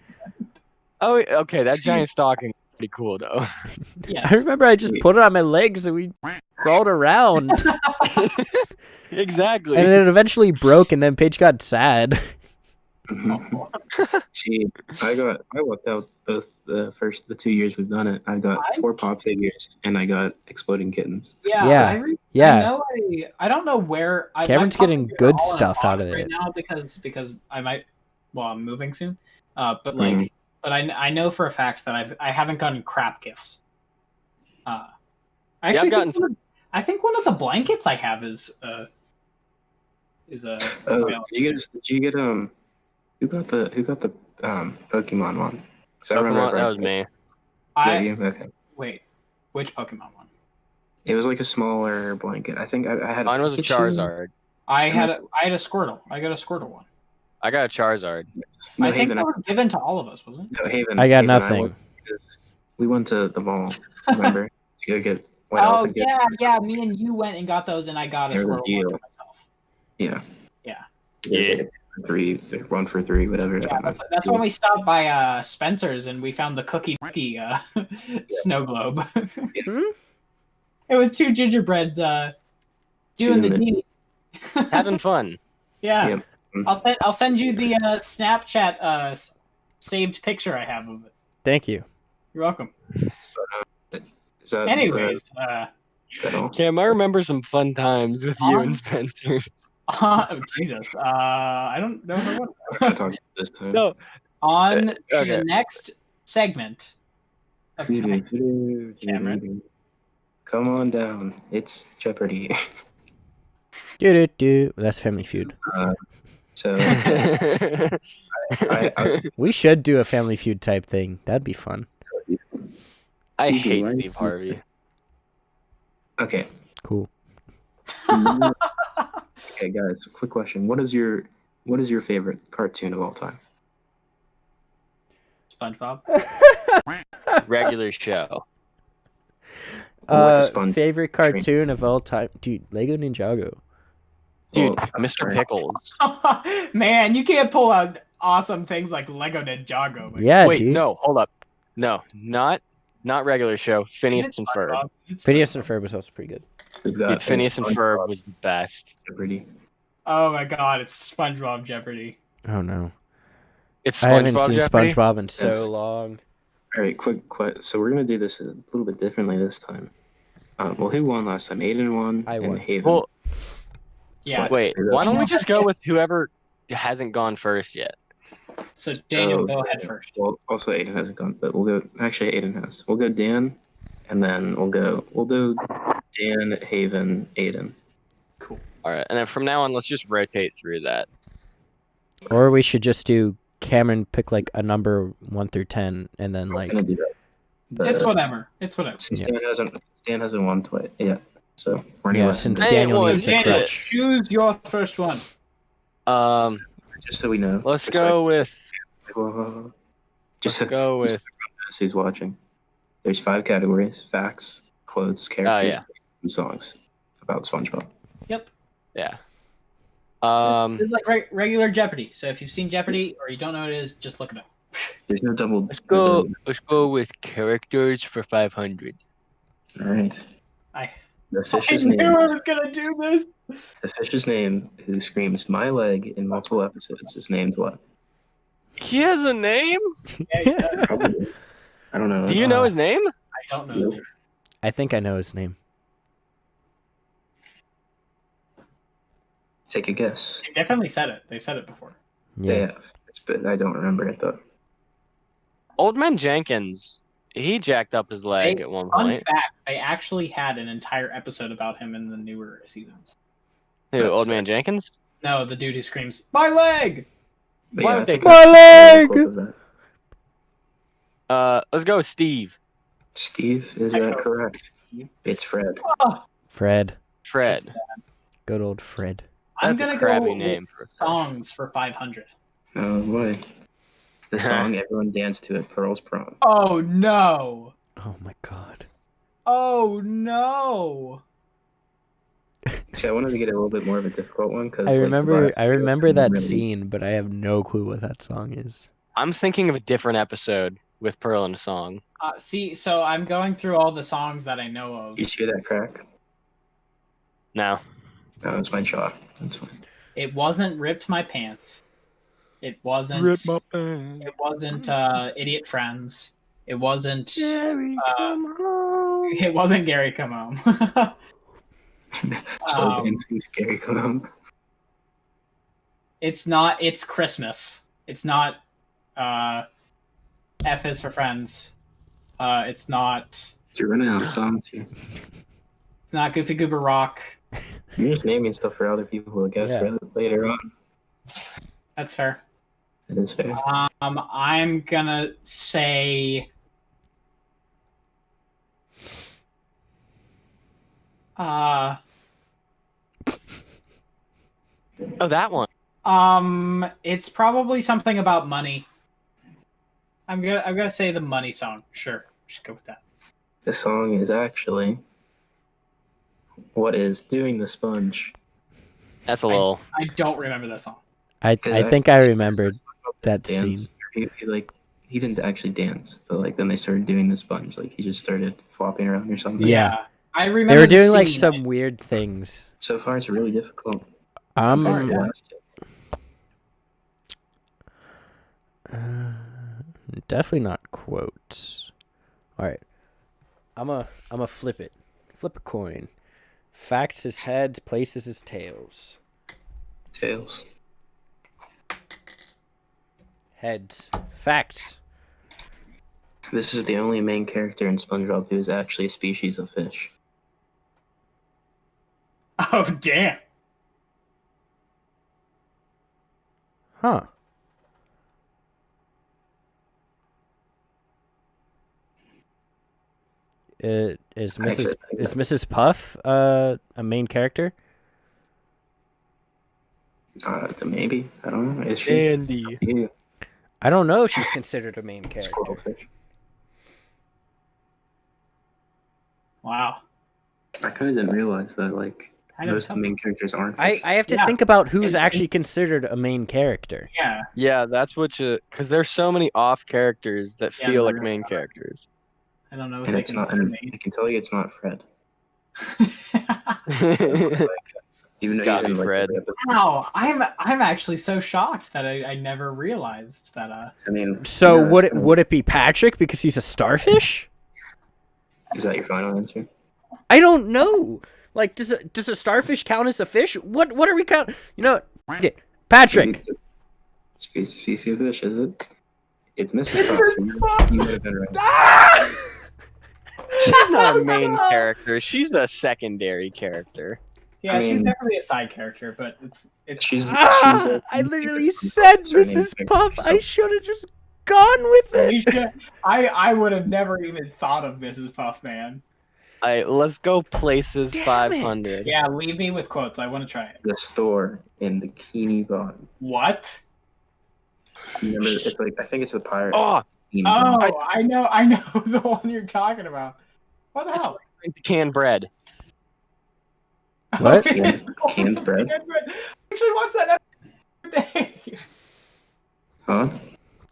Oh, okay, that giant stocking is pretty cool though. Yeah. I remember I just put it on my legs and we crawled around, Exactly. and it eventually broke, and then Paige got sad. See, I walked out both the 2 years we've done it. I got 4 pop figures and I got exploding kittens. Yeah, Yeah, I yeah. know I don't know where Cameron's my getting pop figures good are all in a stuff out box of right it. now because I might I'm moving soon. But like Mhm. but I know for a fact that I haven't gotten crap gifts. I I've actually gotten I think one of the blankets I have is a Oh, did you get who got the Pokemon one? 'Cause I remember Pokemon, that was me. I you? Okay. wait, which Pokemon one? It was like a smaller blanket. I think I had. Mine was a Pikachu. Charizard. I had a Squirtle. I got a Squirtle one. I got a Charizard. No, I think Haven. that was given to all of us, wasn't it? No, Haven. I got Haven, nothing. we went to the mall. Remember to go get. White Oh Elephant gifts. yeah. Me and you went and got those, and I got a They were Squirtle deal. one for myself. Yeah. Yeah. There's like a 3, 1 for 3, whatever. Yeah, that's when we stopped by Spencer's and we found the cookie snow globe. It was two gingerbreads doing the deed. Having fun. Yeah. Yep. I'll send you the Snapchat saved picture I have of it. Thank you. You're welcome. Is that, Anyways, is that all? Cam, I remember some fun times with you and Spencer's. oh Jesus, I don't know if I We're gonna talk about this time. No. On to Okay. the next segment of tonight. Cameron. Come on down. It's Jeopardy. Do. That's Family Feud. So I We should do a Family Feud type thing. That'd be fun. I CB, hate why- Steve Harvey. okay. Cool. Okay, guys. Quick question. What is your favorite cartoon of all time? SpongeBob. Regular show. What's a sponge? Favorite cartoon of all time, dude. Lego Ninjago. Dude, Well, I'm Mr. sorry. Pickles. Man, you can't pull out awesome things like Lego Ninjago. But Yeah, Wait, dude. no, hold up. No, not regular show. Phineas and Ferb. SpongeBob? Is it Phineas and SpongeBob? Ferb was also pretty good. We've got Dude, Phineas and SpongeBob Ferb was the best. Jeopardy. Oh my God, it's SpongeBob Jeopardy. Oh no, It's I haven't SpongeBob seen Jeopardy. SpongeBob in so Yes. long. All right, quick. So we're gonna do this a little bit differently this time. Well, who won last time? Aiden won. I won. And Haven. Well, Yeah. wait. Why don't we just go with whoever hasn't gone first yet? So Daniel, So, go ahead first. Well, also Aiden hasn't gone, but we'll go. Actually, Aiden has. We'll go Dan, and then we'll do Dan, Haven, Aiden. Cool. All right, and then from now on, let's just rotate through that. Or we should just do Cameron pick like a number 1 through 10, and then I'm like gonna do that. But, It's whatever. It's whatever. since Yeah. Dan hasn't won twice. Yeah. So we're yeah, anyway. since Hey, Daniel well, needs the Daniel- crutch. Choose your first one. Just so we know. Let's just go with. Just Let's go with. who's watching. There's 5 categories: facts, quotes, characters, yeah. and songs about SpongeBob. Yep. Yeah. It's like regular Jeopardy. So if you've seen Jeopardy or you don't know what it is, just look it up. There's no double. Let's go with characters for 500. All right. I The fish's knew name. I was gonna do this. The fish's name, who screams "my leg" in multiple episodes, is named what? He has a name? Probably. I don't know. Do you know his name? I don't know. Nope. I think I know his name. Take a guess. They definitely said it. They've said it before. They Yeah. have. But I don't remember it though. Old Man Jenkins. He jacked up his leg Hey, at one Fun point. fact: they actually had an entire episode about him in the newer seasons. Who, That's Old Man Jenkins? No, the dude who screams "My leg!" But Why yeah, would I they think My that's leg! of that. Let's go with Steve. Steve, is I that know. correct? It's Fred. Oh, Fred. Fred. Good old Fred. I'm That's a gonna crappy go name with for- songs for 500. Oh boy. The song everyone danced to at Pearl's prom. Oh no! Oh my god. Oh no! See, I wanted to get a little bit more of a difficult one because I remember that really, scene, but I have no clue what that song is. I'm thinking of a different episode with Pearl and a song. See, so I'm going through all the songs that I know of. You hear that crack? No. No, it's my jaw. That's fine. It wasn't "Ripped My Pants." It wasn't. pants. It wasn't "Idiot Friends." It wasn't. Jerry, come home. It wasn't "Gary Come Home." So dancing to Gary Come Home. It's not. It's Christmas. It's not. F is for Friends. It's not. You're running out of songs here. It's not Goofy Goober Rock. You're just naming stuff for other people who guess Yeah. later on. That's fair. It is fair. I'm gonna say. Oh, that one. It's probably something about money. I'm gonna say the money song. Sure, just go with that. The song is actually "What Is Doing the Sponge." That's a little. I don't remember that song. I think I remembered that scene. dance. He didn't actually dance, but like then they started doing the sponge. Like he just started flopping around or something. Yeah. I remember They were the doing like scene. some weird things. So far, it's really difficult. far, compared to yeah. last year. Definitely not quotes. All right, I'm a flip it. Flip a coin. Facts is heads, places is tails. Tails. Heads. Facts. This is the only main character in SpongeBob who is actually a species of fish. Oh damn! Huh. Is Mrs. Puff a main character? Maybe. I don't know. Is she? Andy. Yeah. I don't know if she's considered a main character. Squirrel fish. Wow. I kind of didn't realize that, like, I know most of the main characters aren't fish. I have to Yeah. think about who's It's- actually considered a main character. Yeah. Yeah, that's what you. Because there's so many off characters that Yeah, feel there like really main are. characters. I don't know what And they it's not. consider And me. I can tell you, it's not Fred. it's Even though gotta he's in, be like, Fred. every episode. Wow, I'm actually so shocked that I never realized that. I mean, So yeah, would that's would it be Patrick because he's a starfish? Is that your final answer? I don't know. Like, does a starfish count as a fish? What are we count? You know, f- it. Patrick. Species of fish, is it? It's Mrs. Puff. You would have been right. She's not a main character. She's a secondary character. Yeah, I she's mean- definitely a side character, but it's She's. I literally said Mrs. Puff. I should have just gone with you it. should- I would have never even thought of Mrs. Puff, man. Let's go places Damn it. 500. Yeah, leave me with quotes. I want to try it. The store in Bikini Bottom. What? You remember? It's like, I think it's the pirate. Oh, Bikini Bottom. Oh, I know the one you're talking about. What the hell? the canned bread. What? Oh, it's Canned bread? I actually watched that episode today. Huh?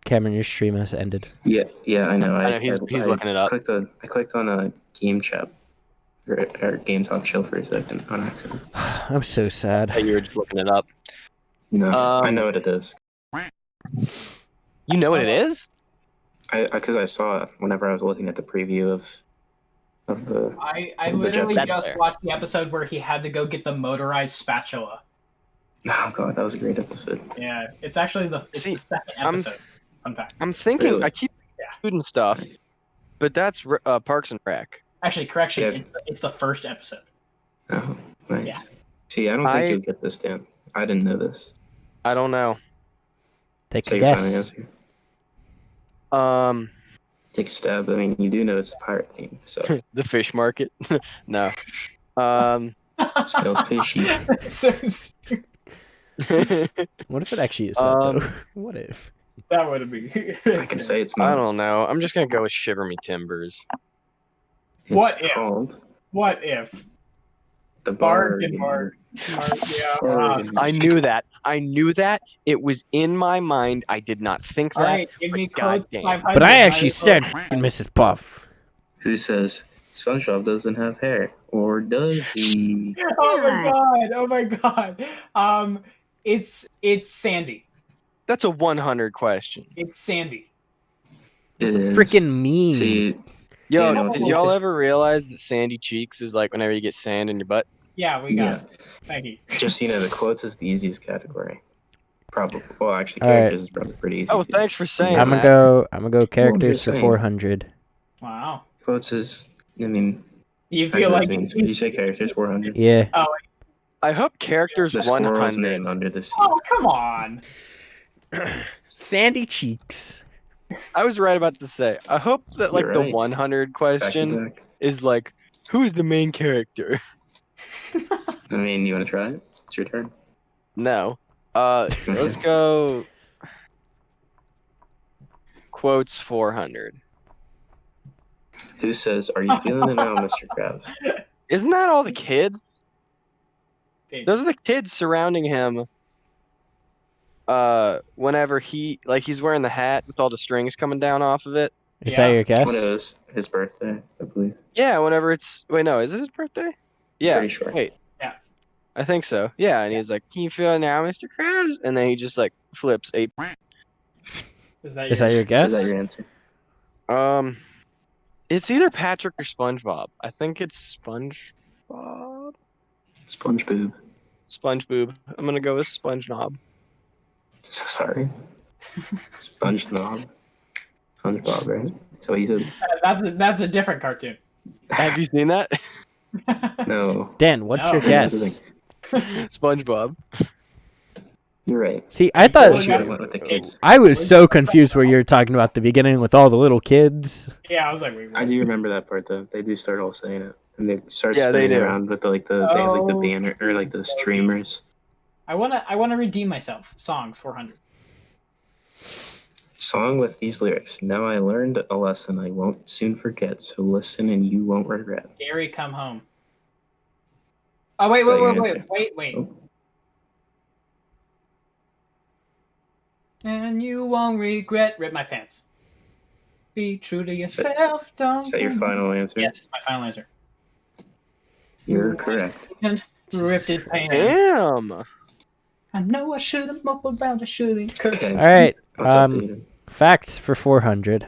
Cameron, your stream has ended. Yeah, I know. I know, he's looking it up. I clicked on a game chat or game talk chill for a second on accident. I'm so sad. You were just looking it up. No, I Um, know what it is. You know what it is? Because I saw it whenever I was looking at the preview of the. I The literally jet just there. watched the episode where he had to go get the motorized spatula. Oh god, that was a great episode. Yeah, it's actually the See, second I'm- episode. Fun fact. I'm thinking, Really? I keep Yeah. including stuff, but that's Parks and Rec. Actually, correction, Yeah. it's the first episode. Oh, nice. Yeah. See, I don't think I- you'll get this down. I didn't know this. I don't know. Take Say a your final guess. answer. Take a stab. I mean, you do know it's a pirate theme, so The fish market. No. smells fishy. So stupid. What if it actually is that Um, though? What if? That would be. I can say it's I not. don't know. I'm just gonna go with Shiver Me Timbers. It's What if? called What if? the Bargain Bar. Yeah. Bargain. I knew that. I knew that. It was in my mind. I did not think All that. right, give me but quotes. goddamn. 500. But I actually will- said Mrs. Puff. Who says SpongeBob doesn't have hair, or does he? Oh my god! Oh my god! It's Sandy. That's a 100 question. It's Sandy. It's It is. freaking mean. See, Yo, Daniel, did y'all ever realize that sandy cheeks is like whenever you get sand in your butt? Yeah, we got yeah. it. Thank you. Just so you know, the quotes is the easiest category. Probably. Well, actually, All right. characters is probably pretty easy. Oh, too. thanks for saying I'm that. gonna go characters just for saying. 400. Wow. Quotes is. I mean, You I feel know like this means, you say characters 400. Yeah. I hope characters The squirrel's 100. name under the sea. Oh, come on. Sandy cheeks. I was right about to say. I hope that like You're the right. 100 Back question to back. is like, who's the main character? I mean, you want to try it? It's your turn. No. Let's go. Quotes 400. Who says, "Are you feeling it now, Mr. Krabs"? Isn't that all the kids? Dude, Those are the kids surrounding him. Whenever he's wearing the hat with all the strings coming down off of it. Is that your guess? When it was his birthday, I believe. Yeah, whenever it's wait, no, is it his birthday? Yeah. Pretty sure. Wait. Yeah. I think so. Yeah, and he's like, "Can you feel it now, Mr. Krabs?" And then he just like flips a. Is that Is that your So guess? is that your answer? It's either Patrick or SpongeBob. I think it's SpongeBob. SpongeBob. SpongeBob. I'm gonna go with SpongeNob. Sorry. SpongeNob. SpongeBob, right? So he's a That's a different cartoon. Have you seen that? no. Dan, what's No. your Here's the guess? thing. SpongeBob. You're right. See, I I thought should have went with the kids. I was so confused where you were talking about the beginning with all the little kids. Yeah, I was like, wait, I what? do remember that part though. They do start all saying it, and they start Yeah, they spinning do. around with they have like the Oh. banner or like the streamers. I wanna redeem myself. Songs 400. Song with these lyrics. Now I learned a lesson I won't soon forget. So listen and you won't regret. Gary, come home. Oh wait, Is that your wait. answer? Oh. And you won't regret. Rip my pants. Be true to yourself. Don't. Is that your final answer? Yes, my final answer. You're correct. And ripped his pants. Damn. I know I shouldn't mope around. I shouldn't curse. Okay. All right. What's up, Aidan? Facts for 400.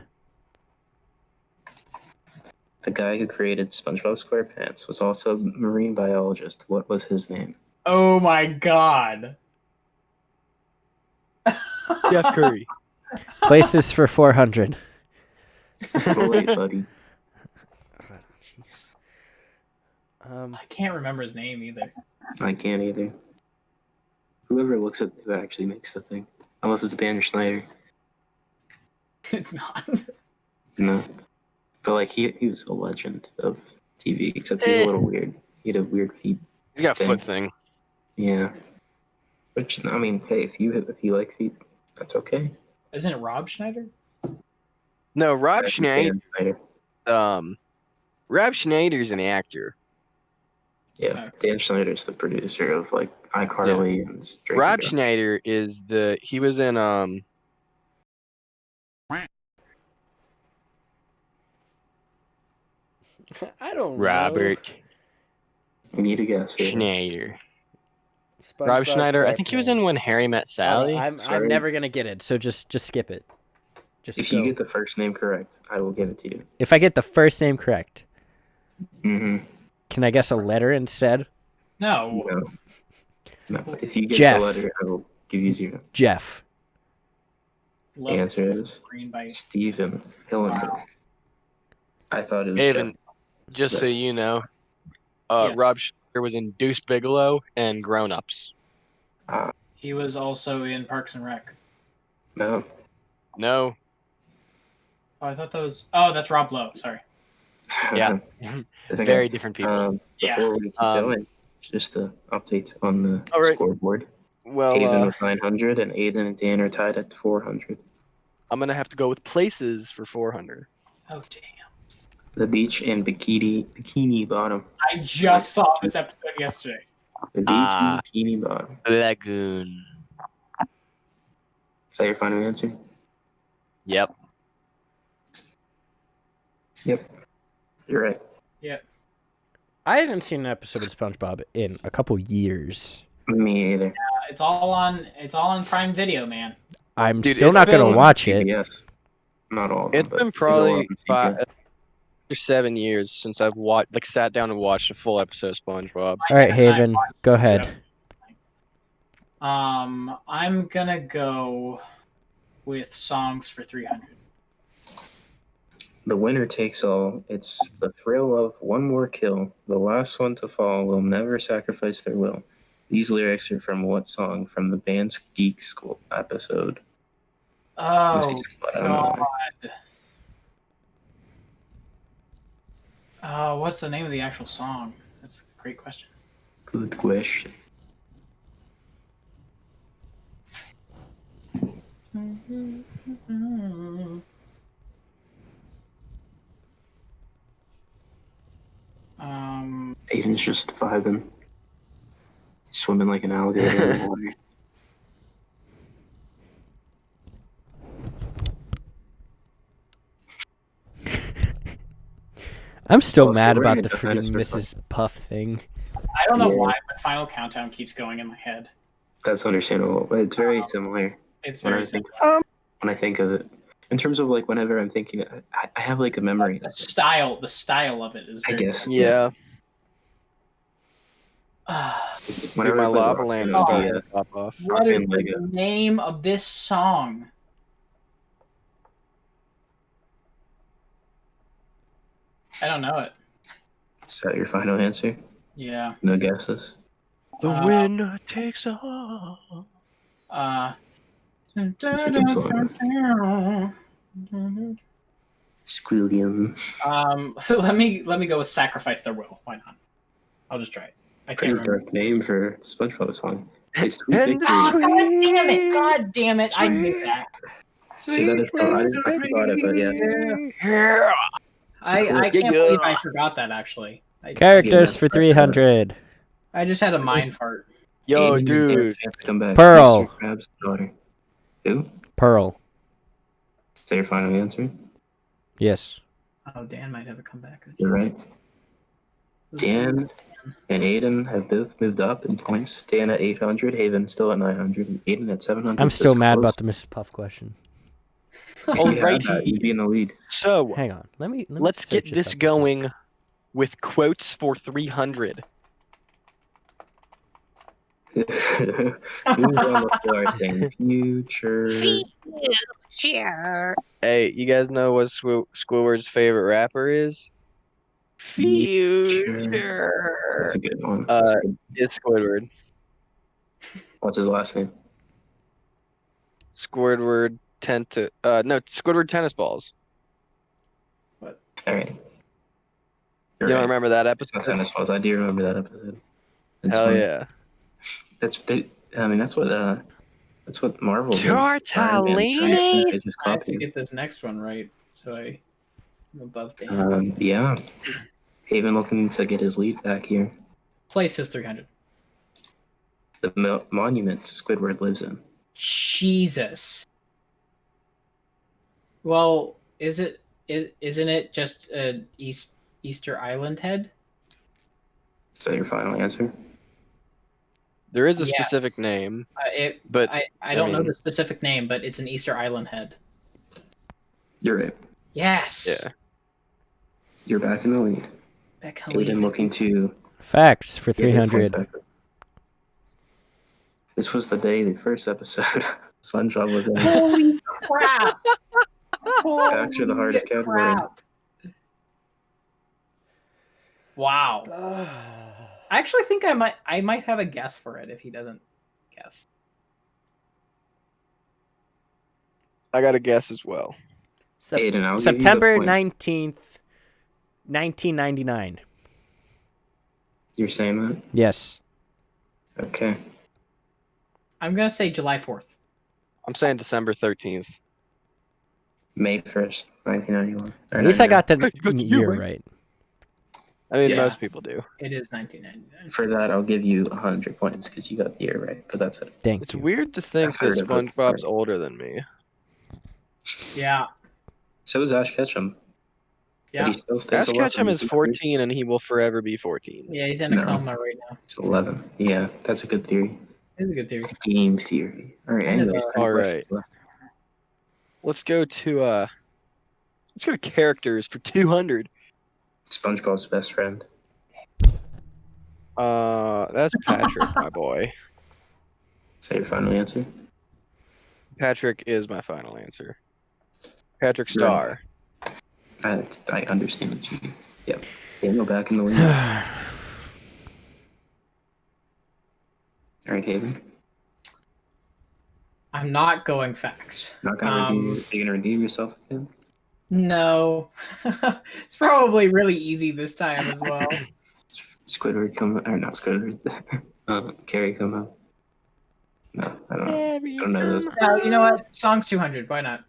The guy who created SpongeBob SquarePants was also a marine biologist. What was his name? Oh my god. Jeff Curry. Places for 400. It's a little late, buddy. I can't remember his name either. I can't either. Whoever looks at who actually makes the thing. Unless it's Dan Schneider. It's not. No. But like he was a legend of TV, except he's a little weird. He had a weird feet. He's got thing. foot thing. Yeah. Which I mean, hey, if you like feet, that's okay. Isn't it Rob Schneider? No, Rob That's Schneider. Dan Schneider. Rob Schneider's an actor. Yeah, Dan Schneider's the producer of like iCarly and Straight Rob Drop. Schneider is he was in I don't Robert We need a guess. Here. Schneider. know. Rob Schneider. I think he was in When Harry Met Sally. I'm Sorry. never going to get it, so just skip it. Just If go. you get the first name correct, I will give it to you. If I get the first name correct, Mm-hmm. can I guess a letter instead? No. No. If you get Jeff. the letter, I will give you 0. Jeff. The answer is Green by Stephen Hillenburg. I thought it was Aidan, Jeff. just so you know, Yeah. Rob Schneider was in Deuce Bigelow and Grown Ups. He was also in Parks and Rec. No. No. Oh, I thought that was. Oh, that's Rob Lowe. Sorry. Yeah. Very different people. Yeah. Before we keep going, just an update on the All right. scoreboard. Well, Haven with 900 and Aidan and Dan are tied at 400. I'm gonna have to go with places for 400. Oh damn! The beach and Bikini Bottom. I just saw this episode yesterday. The beach Ah. and Bikini Bottom. Lagoon. Is that your final answer? Yep. Yep. You're right. I haven't seen an episode of SpongeBob in a couple years. Me either. It's all on Prime Video, man. I'm Dude, still it's not going been- to watch it. Yes. Not all of them. It's but been there's a lot probably of them CBS. 5 or 7 years since I've sat down and watched a full episode of SpongeBob. All right, Haven, go ahead. I'm gonna go with songs for 300. The winner takes all. It's the thrill of one more kill. The last one to fall will never sacrifice their will. These lyrics are from what song from the band's Geek School episode? Oh I don't know. God. What's the name of the actual song? That's a great question. Good question. Aiden's just vibing. He's swimming like an alligator in the water. I'm still Also, mad we're about gonna the do freaking dinosaur Mrs. Puff thing. I don't know Yeah. why, but Final Countdown keeps going in my head. That's understandable, but it's very similar. It's When very I think similar. when I think of it, in terms of like whenever I'm thinking, I have like a memory. The style of it is I very. guess. Yeah. What Dude, Whenever my I play lava Rock land Band, is it starting would to pop off. is Rockman the Lego. name of this song? I don't know it. Is that your final answer? Yeah. No guesses. The winner takes all. It's a good song. Squilliam. Let me go with Sacrifice Their Will. Why not? I'll just try it. I can't Pretty remember. dark name for a SpongeBob song. Hey, Sweet And Victory. Oh, God damn it! I knew that. See, that is I forgot it, but yeah. Yeah. I can't Yeah. believe I forgot that actually. Characters Yeah. for 300. I just had a mind fart. Yo, Aidan dude. have to come back. Pearl. Mr. Krabs' daughter. Who? Pearl. Is that your final answer? Yes. Oh, Dan might have a comeback. You're right. Dan and Aidan have both moved up in points. Dan at 800, Haven still at 900, and Aidan at 700. I'm so still it's mad close. about the Mrs. Puff question. If you had Alrighty. that, you'd be in the lead. So, Hang on. Let me let's search get this up real quick. going with quotes for 300. Who's on the floor saying future? Hey, you guys know what Squidward's favorite rapper is? Future. That's a good one. That's a good. It's Squidward. What's his last name? Squidward Squidward tennis balls. All right. You You're don't right. remember that It's not episode? tennis balls. I do remember that episode. It's Hell funny. yeah. I mean, that's what Marvel did. Tortellini? They just I have to copied. get this next one right, so I'm above Dan. Yeah. Haven looking to get his lead back here. Place is 300. The monument Squidward lives in. Jesus. Well, isn't it just an Easter Island head? Is that your final answer? There is a Yeah. specific name, I but don't know mean- the specific name, but it's an Easter Island head. You're right. Yes. yeah. You're back in the lead. Back in the Aiden lead. looking to Facts for get your 300. points back. This was the day the first episode SpongeBob was in. Holy crap! Facts are the hardest category. crap. Wow. I actually think I might have a guess for it if he doesn't guess. I got a guess as well. Aiden, I'll give you the September points. 19th, 1999. You're saying that? Yes. Okay. I'm gonna say July 4th. I'm saying December 13th. May 1st, 1991. At least I got the Hey, you year right. right. I mean, Yeah. most people do. It is 1999. For that, I'll give you 100 points because you got the year right. But that's it. Thank It's you. weird to think I've that heard of it. SpongeBob's older than me. Yeah. So is Ash Ketchum. Yeah. But he still stays Ash 11. Ketchum is 14, and he will forever be 14. Yeah, he's in a No. coma right now. It's 11. Yeah, that's a good theory. It's a good theory. Game theory. All right. Kind of Anyways, a- any All questions left? Let's go to characters for 200. SpongeBob's best friend. That's Patrick, my boy. Is that your final answer? Patrick is my final answer. Patrick Right. Star. I understand what you mean. Yep. Daniel back in the lead. All right, Haven. I'm not going facts. Not gonna redeem. Are you gonna redeem yourself again? No. It's probably really easy this time as well. Squidward come or not Squidward. Carrie come out. No, I don't know. I don't know those. No, you know what? Song's 200. Why not?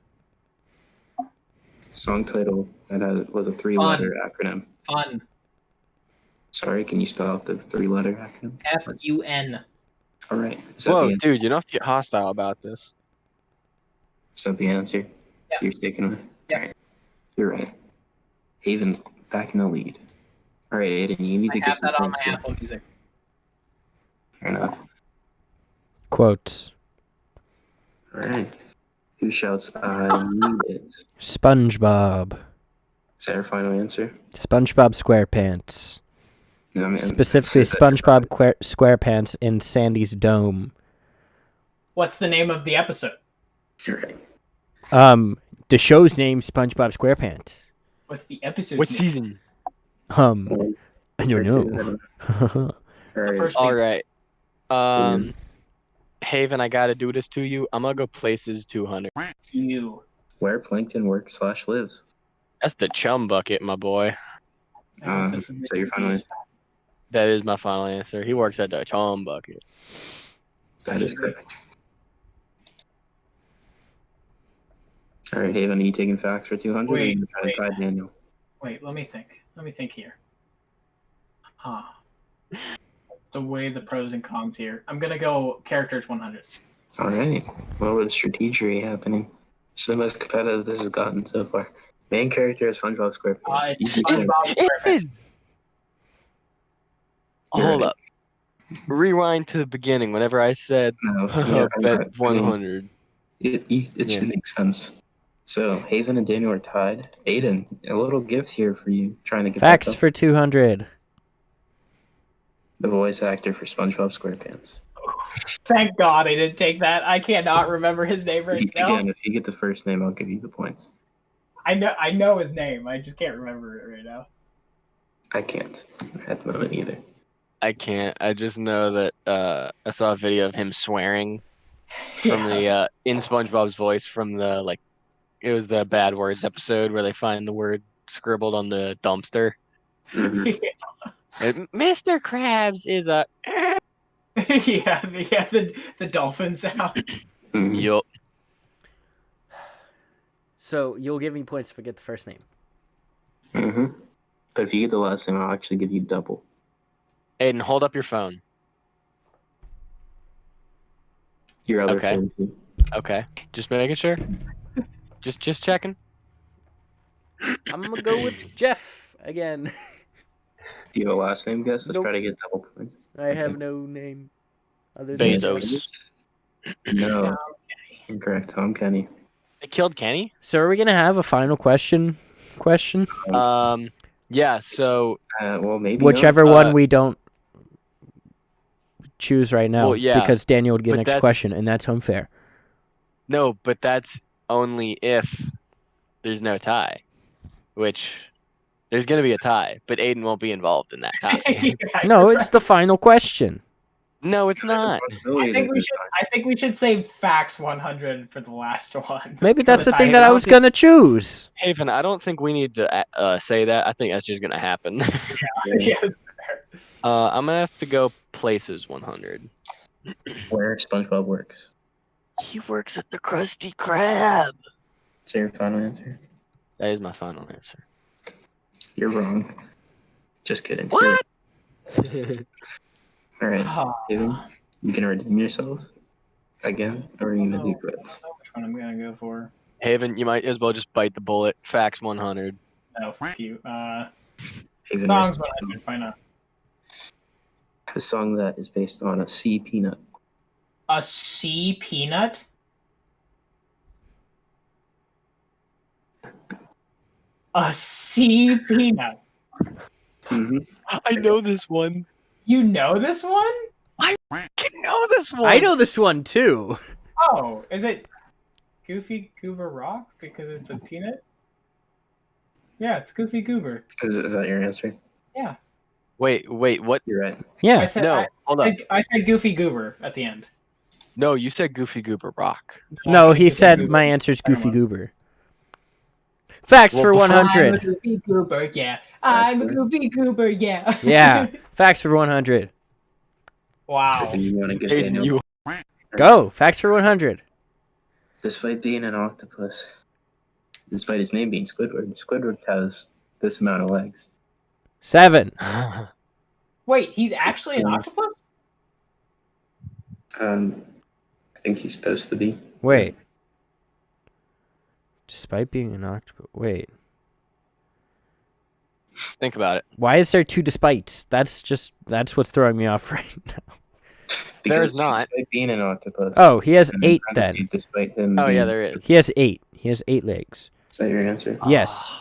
Song title that was a 3-letter acronym. Fun. Sorry, can you spell out the 3-letter acronym? FUN. All right. Is that, Whoa, the, dude, you don't get hostile about this. is that the answer? Yeah. You're sticking with? Yeah. All right. You're right. Haven back in the lead. All right, Aiden, you need to I get have some that on points my here. Apple Music. Fair enough. Quotes. All right. Who shouts, I need it? SpongeBob. Is that your final answer? SpongeBob SquarePants. No, man. Specifically, Is that SpongeBob SquarePants in Sandy's Dome. What's the name of the episode? You're right. The show's name SpongeBob SquarePants. What's the episode? What name? season? One, I don't or two, know. All right. first All season. right. Season. Haven, I gotta do this to you. I'm gonna go places 200. You. Where Plankton works/lives. That's the chum bucket, my boy. This Is that your final answer? That is my final answer. He works at the chum bucket. That is correct. All right, Haven, are you taking facts for 200 or are you trying to tie Daniel? Wait, let me think. Let me think here. Huh. The way the pros and cons here. I'm gonna go characters 100. All right. Well, with strategery happening, it's the most competitive this has gotten so far. Main character is SpongeBob SquarePants. It's Easy points. SpongeBob SquarePants. Hold up. Rewind to the beginning. Whenever I said No, yeah, bet 100. It Yeah. should make sense. So Haven and Daniel are tied. Aidan, a little gift here for you, trying to get Facts back up. for 200. The voice actor for SpongeBob SquarePants. Thank God I didn't take that. I cannot remember his name right now. Again, if you get the first name, I'll give you the points. I know his name. I just can't remember it right now. I can't at the moment either. I can't. I just know that I saw a video of him swearing from the in SpongeBob's voice from the it was the Bad Words episode where they find the word scribbled on the dumpster. Mhm. Mr. Krabs is a the dolphin sound. Mhm. yup. So you'll give me points if I get the first name. Mhm. But if you get the last name, I'll actually give you double. Aiden, hold up your phone. Your other Okay. phone too. Okay. Just making sure. Just checking. I'm gonna go with Jeff again. Do you have a last name guess? Let's Nope. try to get double points. I have no name other than Bezos. No. Incorrect. Tom Kenny. They killed Kenny? So are we gonna have a final question? Yeah, so Well, maybe Whichever not. one we don't choose right now, Well, yeah, because Daniel would get but next that's- question, and that's unfair. no, but that's only if there's no tie. Which there's gonna be a tie, but Aiden won't be involved in that tie. No, it's the final question. No, it's not. I think we should save facts 100 for the last one. Maybe For that's the thing tie. that I don't was think- gonna choose. Haven, I don't think we need to say that. I think that's just gonna happen. Yeah. I'm gonna have to go places 100. Where SpongeBob works. He works at the Krusty Krab. Is that your final answer? That is my final answer. You're wrong. Just kidding. What? All right. Oh, Haven, you can redeem yourself again, or are you gonna do quits? which one I'm gonna go for? Haven, you might as well just bite the bullet. Facts 100. No, fuck you. Haven, Songs 100. Why not? the song that is based on a sea peanut. A sea peanut? A sea peanut. Mm-hmm. I know this one. You know this one? I know this one. I know this one too. Oh, is it Goofy Goober Rock because it's a peanut? Yeah, it's Goofy Goober. Is that your answer? Yeah. Wait, what? You're right. Yeah. I said No, hold up. I said Goofy Goober at the end. No, you said Goofy Goober Rock. No, I he Goofy said Goober. my answer's I don't Goofy know. Goober. Facts Well, for before- I'm a 100. Goofy Goober, yeah. I'm a Goofy Goober, yeah. Yeah. Facts for 100. Wow. So you want to get Aiden, Daniel? you. Go. Facts for 100. Despite being an octopus, despite his name being Squidward, Squidward has this amount of legs. 7. Wait, he's actually an octopus? I think he's supposed to be. Wait. Despite being an octopus. Wait. Think about it. Why is there 2 despites? That's what's throwing me off right now. There's not. Despite being an octopus. Oh, he has and 8 parentheses, then. Despite him. Oh yeah, being- there is. He has 8. He has 8 legs. Is that your answer? Yes.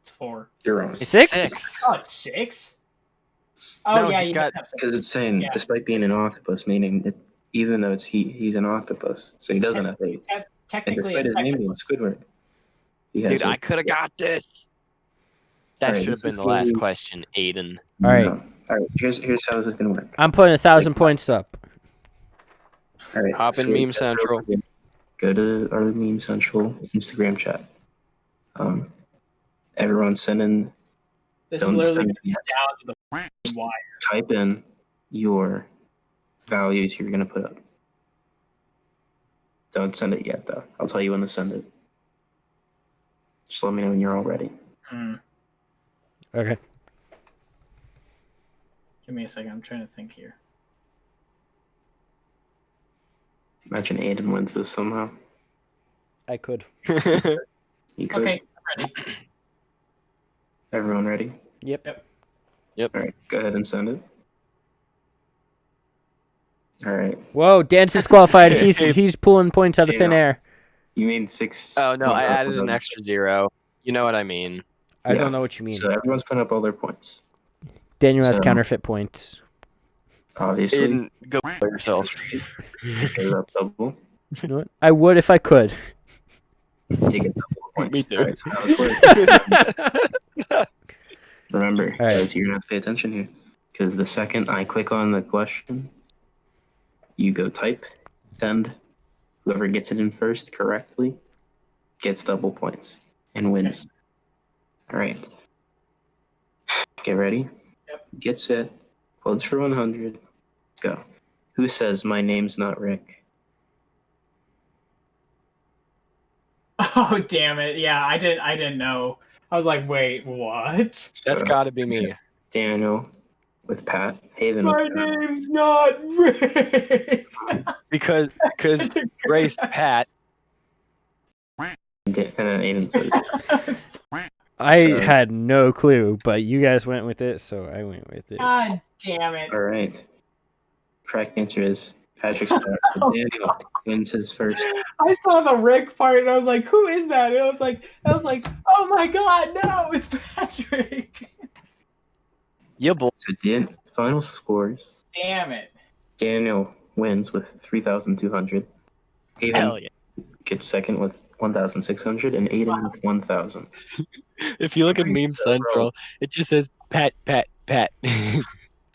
It's 4. You're wrong. It's 6? 6. Oh, it's 6? Oh, No, yeah, he you got- have 6. Because it's saying Yeah. despite being an octopus, meaning it, even though he's an octopus, so he doesn't have 8. And Technically, despite it's his name being Squidward, he has Dude, I 8. could have got this. That Alright, should have this been is the last gonna be- question, Aiden. All right. No. All right. Here's how this is gonna work. I'm putting 1,000 points up. All right. Hop in so Meme Central. Go to our Meme Central Instagram chat. Everyone send in. This is Don't literally send in. down to the f***ing wire. Type in your values you're gonna put up. Don't send it yet, though. I'll tell you when to send it. Just let me know when you're all ready. Okay. Give me a second. I'm trying to think here. Imagine Aidan wins this somehow. I could. He could. Okay, I'm ready. Everyone ready? Yep. All right. Go ahead and send it. All right. Whoa, Dan's disqualified. He's pulling points out of thin air. You mean 6? Oh no, I added an extra 0. You know what I mean. I Yeah. don't know what you mean. So everyone's putting up all their points. Daniel has so- counterfeit points. Obviously, Aiden, go for yourself. goes up double. You know what? I would if I could. You get double points. Me too. All right, so how this works. Remember, All right. guys, you're gonna have to pay attention here, because the second I click on the question, you go type, send. Whoever gets it in first correctly gets double points and wins. All right. Get ready. Yep. Get set. Close for 100. Go. Who says my name's not Rick? Oh, damn it. Yeah, I didn't know. I was like, wait, what? That's So, gotta be me. Daniel with Pat. Haven My with Pat. name's not Rick. Because Grace Pat. And Aiden says, I So- had no clue, but you guys went with it, so I went with it. God damn it. all right. Correct answer is Patrick Starr. So Daniel wins his first. I saw the Rick part and I was like, who is that? And I was like, oh my god, no, it's Patrick. Yeah, boy. So final scores. Damn it. Daniel wins with 3,200. Aiden Hell yeah. gets second with 1,600, and Aiden with 1,000. If you look at Meme Central, it just says Pat.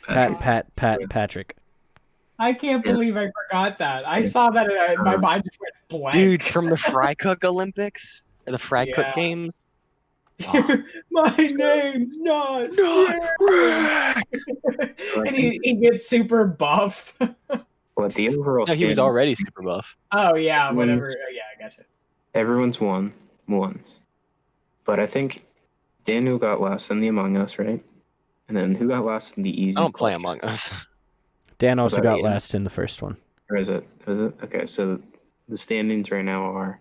Patrick. I can't believe I forgot that. I saw that and my mind just went blank. Dude, from the Fry Cook Olympics? Or the Fry Cook Yeah. Games? My name's not Rick! And he gets super buff. Well, the overall No, he was standing- already super buff. Oh yeah, whatever. Oh, yeah, I gotcha. Everyone's won once. But I think Daniel got last in the Among Us, right? And then who got last in the easy? I don't play question? Among Us. Dan also that got Aiden? last in the first one. Or is it? Is it? Okay, so the standings right now are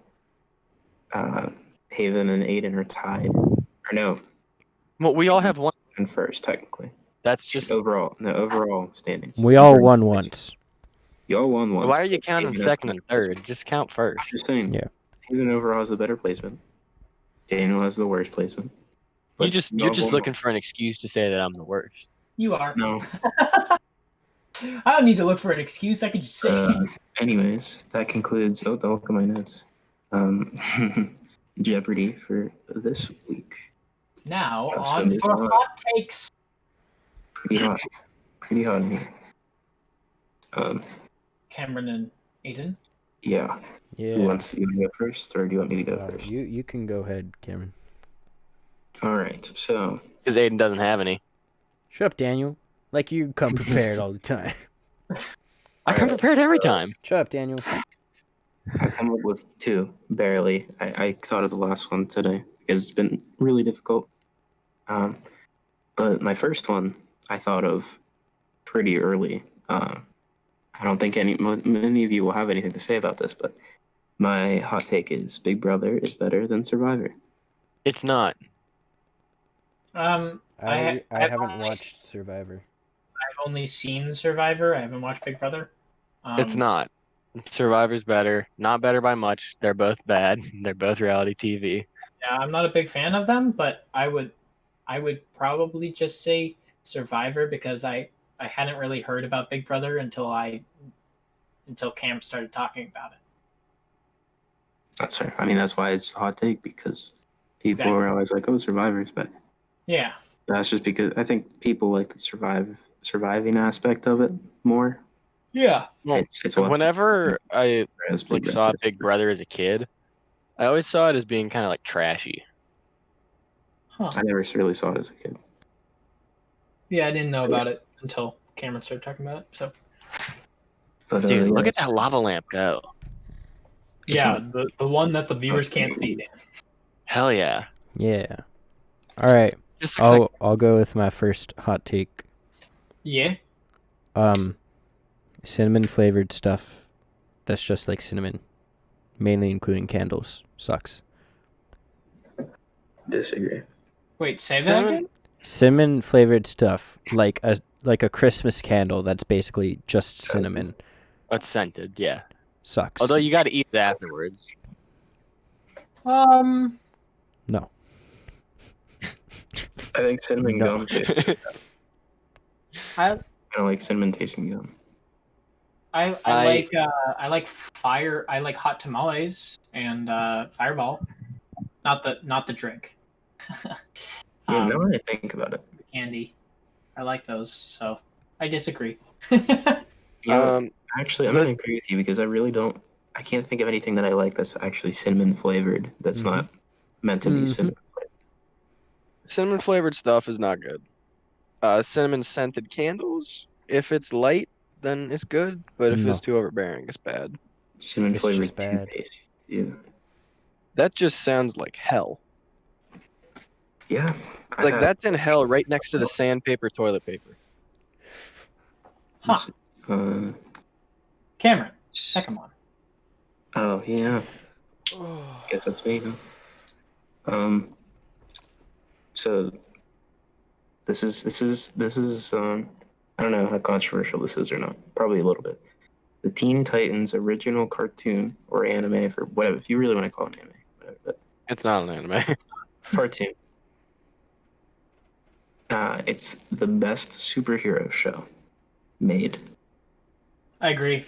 Haven and Aiden are tied. Or no, Well, we all have one. in first, technically. That's just. Overall standings. We all won once. You all won once. Why are you but counting Haven has second the and better third? placement. Just count I'm first. just saying. Yeah. Haven overall has the better placement. Daniel has the worst placement. You're But just you all won looking for an excuse to say that I'm the worst. You are. No. I don't need to look for an excuse. I can just say it. Anyways, that concludes. Don't look at my notes. Jeopardy for this week. Now That's on gonna be for fun. hot takes. Pretty hot. Pretty hot in here. Cameron and Aiden. Yeah. Yeah. Who wants you to go first, or do you want me to go first? You can go ahead, Cameron. All right. So Because Aiden doesn't have any. Shut up, Daniel. Like you come prepared all the time. I come prepared every time. Shut up, Daniel. I come up with two, barely. I thought of the last one today because it's been really difficult. But my first one I thought of pretty early. I don't think many of you will have anything to say about this, but my hot take is Big Brother is better than Survivor. It's not. I I've haven't only, watched Survivor. I've only seen Survivor. I haven't watched Big Brother. It's not. Survivor's better. Not better by much. They're both bad. They're both reality TV. Yeah, I'm not a big fan of them, but I would probably just say Survivor because I hadn't really heard about Big Brother until Cam started talking about it. That's fair. I mean, that's why it's a hot take, because people Exactly. are always like, "Oh, Survivor's better." Yeah. That's just because I think people like the surviving aspect of it more. Yeah. Well, It's less whenever I as Big saw Brother. Big Brother as a kid, I always saw it as being kind of like trashy. Huh. I never really saw it as a kid. Yeah, I didn't know about it until Cameron started talking about it. So But Dude, look yeah, at that lava lamp go. yeah, the one that the viewers can't see. Dan. Hell yeah. Yeah. All right. Just looks like I'll go with my first hot take. Yeah. Cinnamon flavored stuff that's just like cinnamon, mainly including candles, sucks. disagree. Wait, say that cinnamon. again. Cinnamon flavored stuff like a Christmas candle that's basically just cinnamon, It's scented, yeah. sucks. Although you got to eat it afterwards. No. I think cinnamon No. gum tastes. I I don't like cinnamon tasting gum. I like fire. I like hot tamales and Fireball, not the drink. Yeah, now that I think about it. Candy. I like those. So I disagree. Yeah, actually, I'm gonna agree with you because I really don't. I can't think of anything that I like that's actually cinnamon flavored. That's not meant to be cinnamon. Cinnamon flavored stuff is not good. Cinnamon scented candles, if it's light, then it's good. But if No. it's too overbearing, it's bad. Cinnamon It's flavored just bad. toothpaste. Yeah. That just sounds like hell. Yeah. It's like that's in hell right next to the sandpaper toilet paper. Huh. Cameron, second one. Oh yeah. Guess that's me. Huh? So this is I don't know how controversial this is or not. Probably a little bit. The Teen Titans original cartoon or anime, for whatever, if you really want to call it anime, whatever, but It's not an anime. cartoon. It's the best superhero show made. I agree.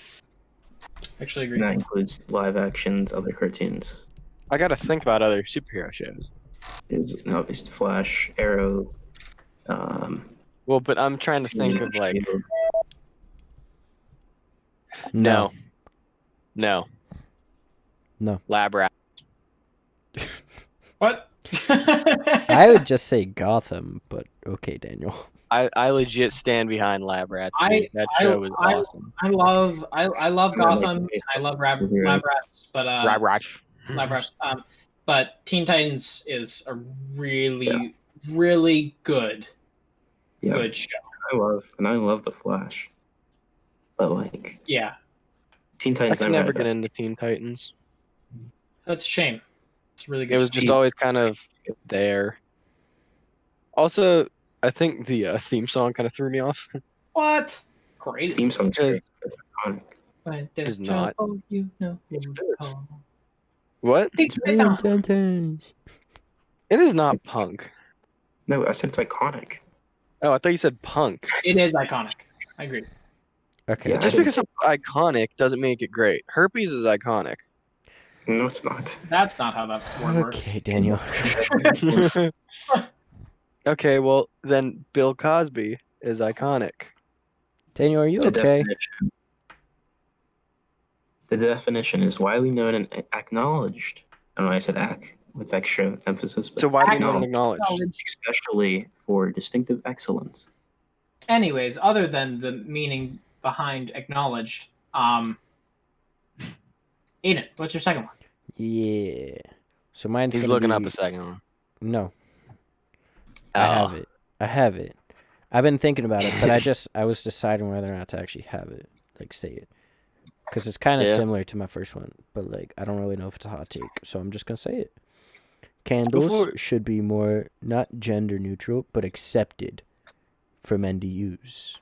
Actually agree. And that includes live actions, other cartoons. I gotta think about other superhero shows. There's obviously Flash, Arrow. Well, but I'm trying to think of like No. No. No. Lab rat. What? I would just say Gotham, but okay, Daniel. I legit stand behind Lab Rats. I- Dude. That show was awesome. I love Gotham. I love Lab Rats, but Lab Rats. Lab Rats. But Teen Titans is a really good show. I love the Flash. But like Yeah, Teen I Titans could never never had get into Teen Titans. that's a shame. It's a really good. It was show. just always kind of there. Also, I think the theme song kind of threw me off. What? Great. theme song's great. It's iconic. It's not. You know. It's good. What? Titans. It is not punk. No, I said it's iconic. Oh, I thought you said punk. It is iconic. I agree. Okay. Yeah. Just because it's iconic doesn't make it great. Herpes is iconic. No, it's not. That's not how that word works. Okay, Daniel. Okay, well then Bill Cosby is iconic. Daniel, are you The okay? definition. The definition is widely known and acknowledged. I don't know why I said "ac" with extra emphasis, but So widely known and Acknowledged. acknowledged. especially for distinctive excellence. Anyways, other than the meaning behind acknowledged, Aidan, what's your second one? Yeah. So mine's He's gonna looking be... up a second one. No, Oh. I have it. I've been thinking about it, but I was deciding whether or not to actually have it, like say it, because it's kind of Yeah. similar to my first one, but like I don't really know if it's a hot take, so I'm just gonna say it. Candles Before- should be more not gender neutral, but accepted for men to use.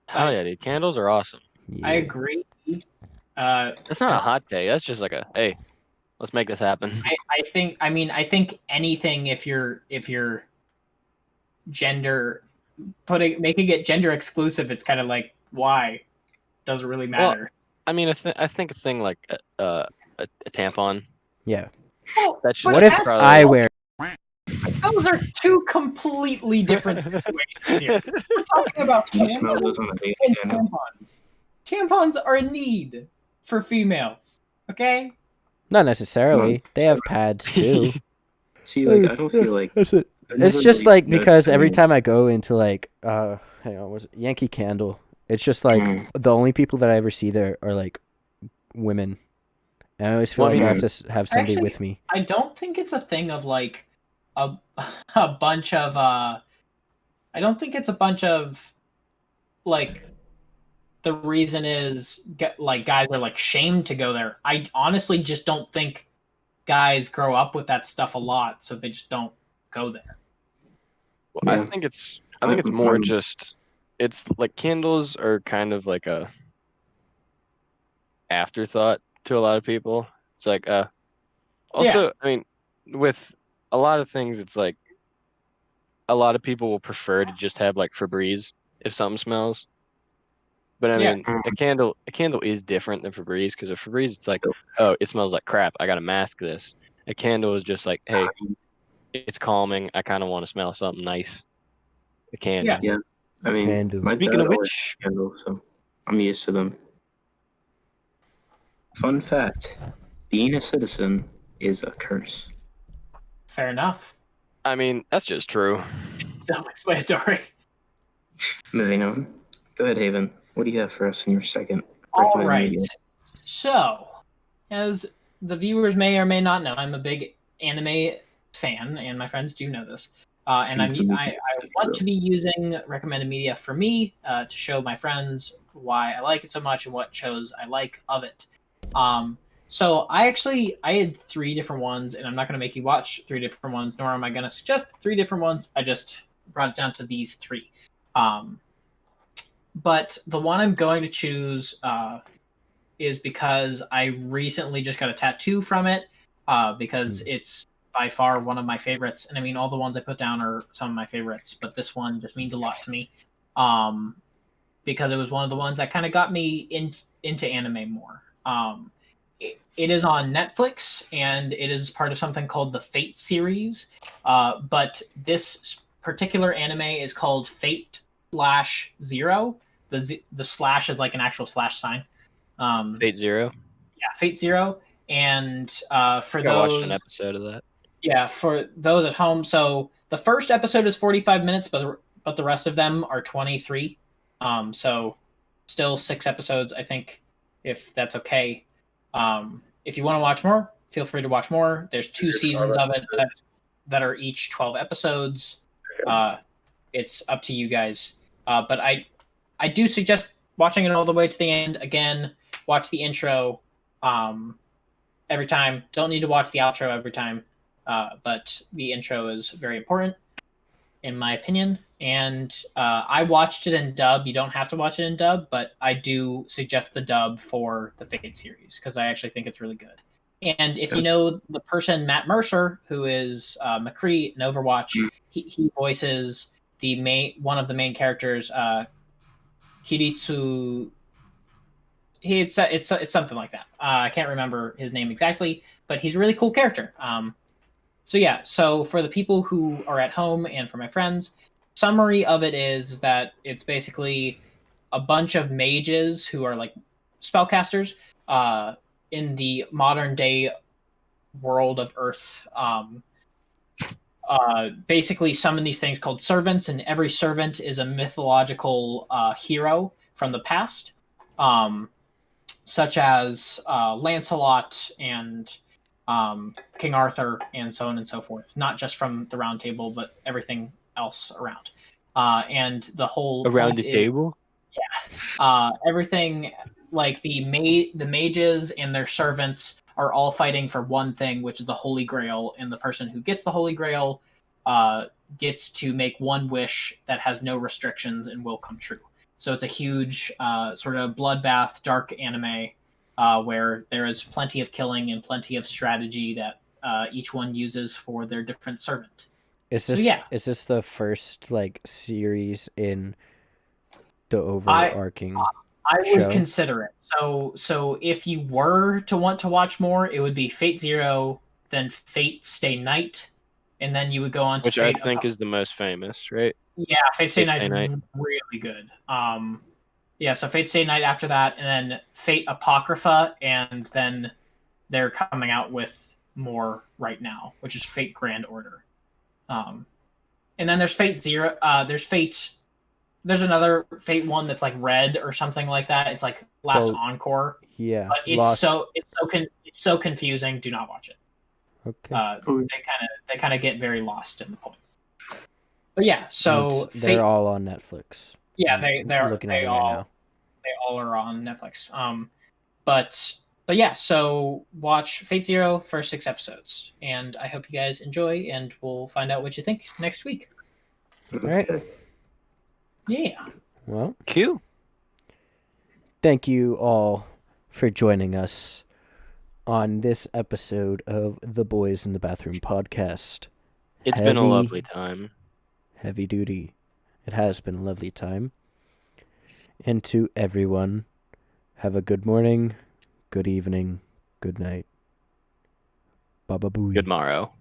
Hell yeah, dude. Candles are awesome. Yeah. I agree. That's not a hot day. That's just like a hey, let's make this happen. I think anything if you're gender making it gender exclusive, it's kind of like why doesn't really matter. I mean, I think a thing like a tampon. Yeah. Well, That's just but What if probably- I wear? those are two completely different situations here. We're talking about Do you smell those candles on a daily and candle? tampons. Tampons are a need for females. Okay. Not necessarily. They have pads too. See, like, I don't feel like That's it. I've never It's just really like noticed because every any- time I go into like hang on, was it Yankee Candle? It's just like Mm. the only people that I ever see there are like women. And I always feel Well, I like I have mean- to have somebody Actually, with me. I don't think it's a thing of like a a bunch of I don't think it's a bunch of like the reason is like guys are like shamed to go there. I honestly just don't think guys grow up with that stuff a lot, so they just don't go there. I Yeah. think it's more I'm- just it's like candles are kind of like a afterthought to a lot of people. It's like also I mean with a lot of things it's like a lot of people will prefer to just have like Febreze if something smells. But I Yeah. mean a candle is different than Febreze because a Febreze it's like, oh, it smells like crap. I gotta mask this. A candle is just like, hey, it's calming. I kinda want to smell something nice. A candle. Yeah. I mean, Candle. my Speaking dad of always which, had candles, so I'm used to them. Fun fact: being a citizen is a curse. Fair enough. I mean, that's just true. Self-explanatory. Moving on. Go ahead, Haven. What do you have for us in your second? All recommended right. media? So, as the viewers may or may not know, I'm a big anime fan, and my friends do know this. And I want to be using recommended media for me to show my friends why I like it so much and what shows I like of it. So I had 3 different ones, and I'm not going to make you watch 3 different ones, nor am I going to suggest 3 different ones. I just brought it down to these 3. But the one I'm going to choose is because I recently just got a tattoo from it because it's by far one of my favorites. And I mean, all the ones I put down are some of my favorites, but this one just means a lot to me because it was one of the ones that kind of got me into anime more. It is on Netflix, and it is part of something called the Fate series. But this particular anime is called Fate/Zero. The slash is like an actual slash sign. 8-0. Yeah, Fate Zero. And for I watched those, an episode of that. yeah, for those at home, so the first episode is 45 minutes, but the rest of them are 23. So still 6 episodes, I think, if that's okay. If you want to watch more, feel free to watch more. There's 2 seasons of it that are each 12 episodes. It's up to you guys. But I do suggest watching it all the way to the end. Again, watch the intro every time. Don't need to watch the outro every time. But the intro is very important, in my opinion. And I watched it in dub. You don't have to watch it in dub, but I do suggest the dub for the Fate series because I actually think it's really good. And if you know the person Matt Mercer, who is McCree in Overwatch, he voices one of the main characters, Kiritsu. It's something like that. I can't remember his name exactly, but he's a really cool character. So for the people who are at home and for my friends, summary of it is that it's basically a bunch of mages who are like spellcasters in the modern day world of Earth. Basically summon these things called servants, and every servant is a mythological hero from the past, such as Lancelot and King Arthur and so on and so forth. Not just from the Round Table, but everything else around. And the whole Around point the is, table? everything like the mages and their servants are all fighting for one thing, which is the Holy Grail, and the person who gets the Holy Grail gets to make one wish that has no restrictions and will come true. So it's a huge sort of bloodbath, dark anime where there is plenty of killing and plenty of strategy that each one uses for their different servant. Is So, this yeah. is this the first like series in the overarching I would show? consider it. So if you were to want to watch more, it would be Fate Zero, then Fate Stay Night, and then you would go on to Which I Fate. think is the most famous, right? Yeah, Fate Stay Fate Night Stay is Night. really good. Yeah, so Fate Stay Night after that, and then Fate Apocrypha, and then they're coming out with more right now, which is Fate Grand Order. And then there's Fate Zero. There's another Fate one that's like Red or something like that. It's like Last Oh, Encore, Yeah. but it's Lost. it's so confusing. Do not watch it. Okay. They kind of get very lost in the point. But yeah, so And they're all on Netflix. yeah, I'm they looking at it right now. they all are on Netflix. But yeah, so watch Fate Zero first 6 episodes, and I hope you guys enjoy, and we'll find out what you think next week. All right. Yeah. Well, Q. thank you all for joining us on this episode of the Boys in the Bathroom podcast. It's been a lovely time. Heavy duty. It has been a lovely time. And to everyone, have a good morning, good evening, good night. Baba booey. Good morrow.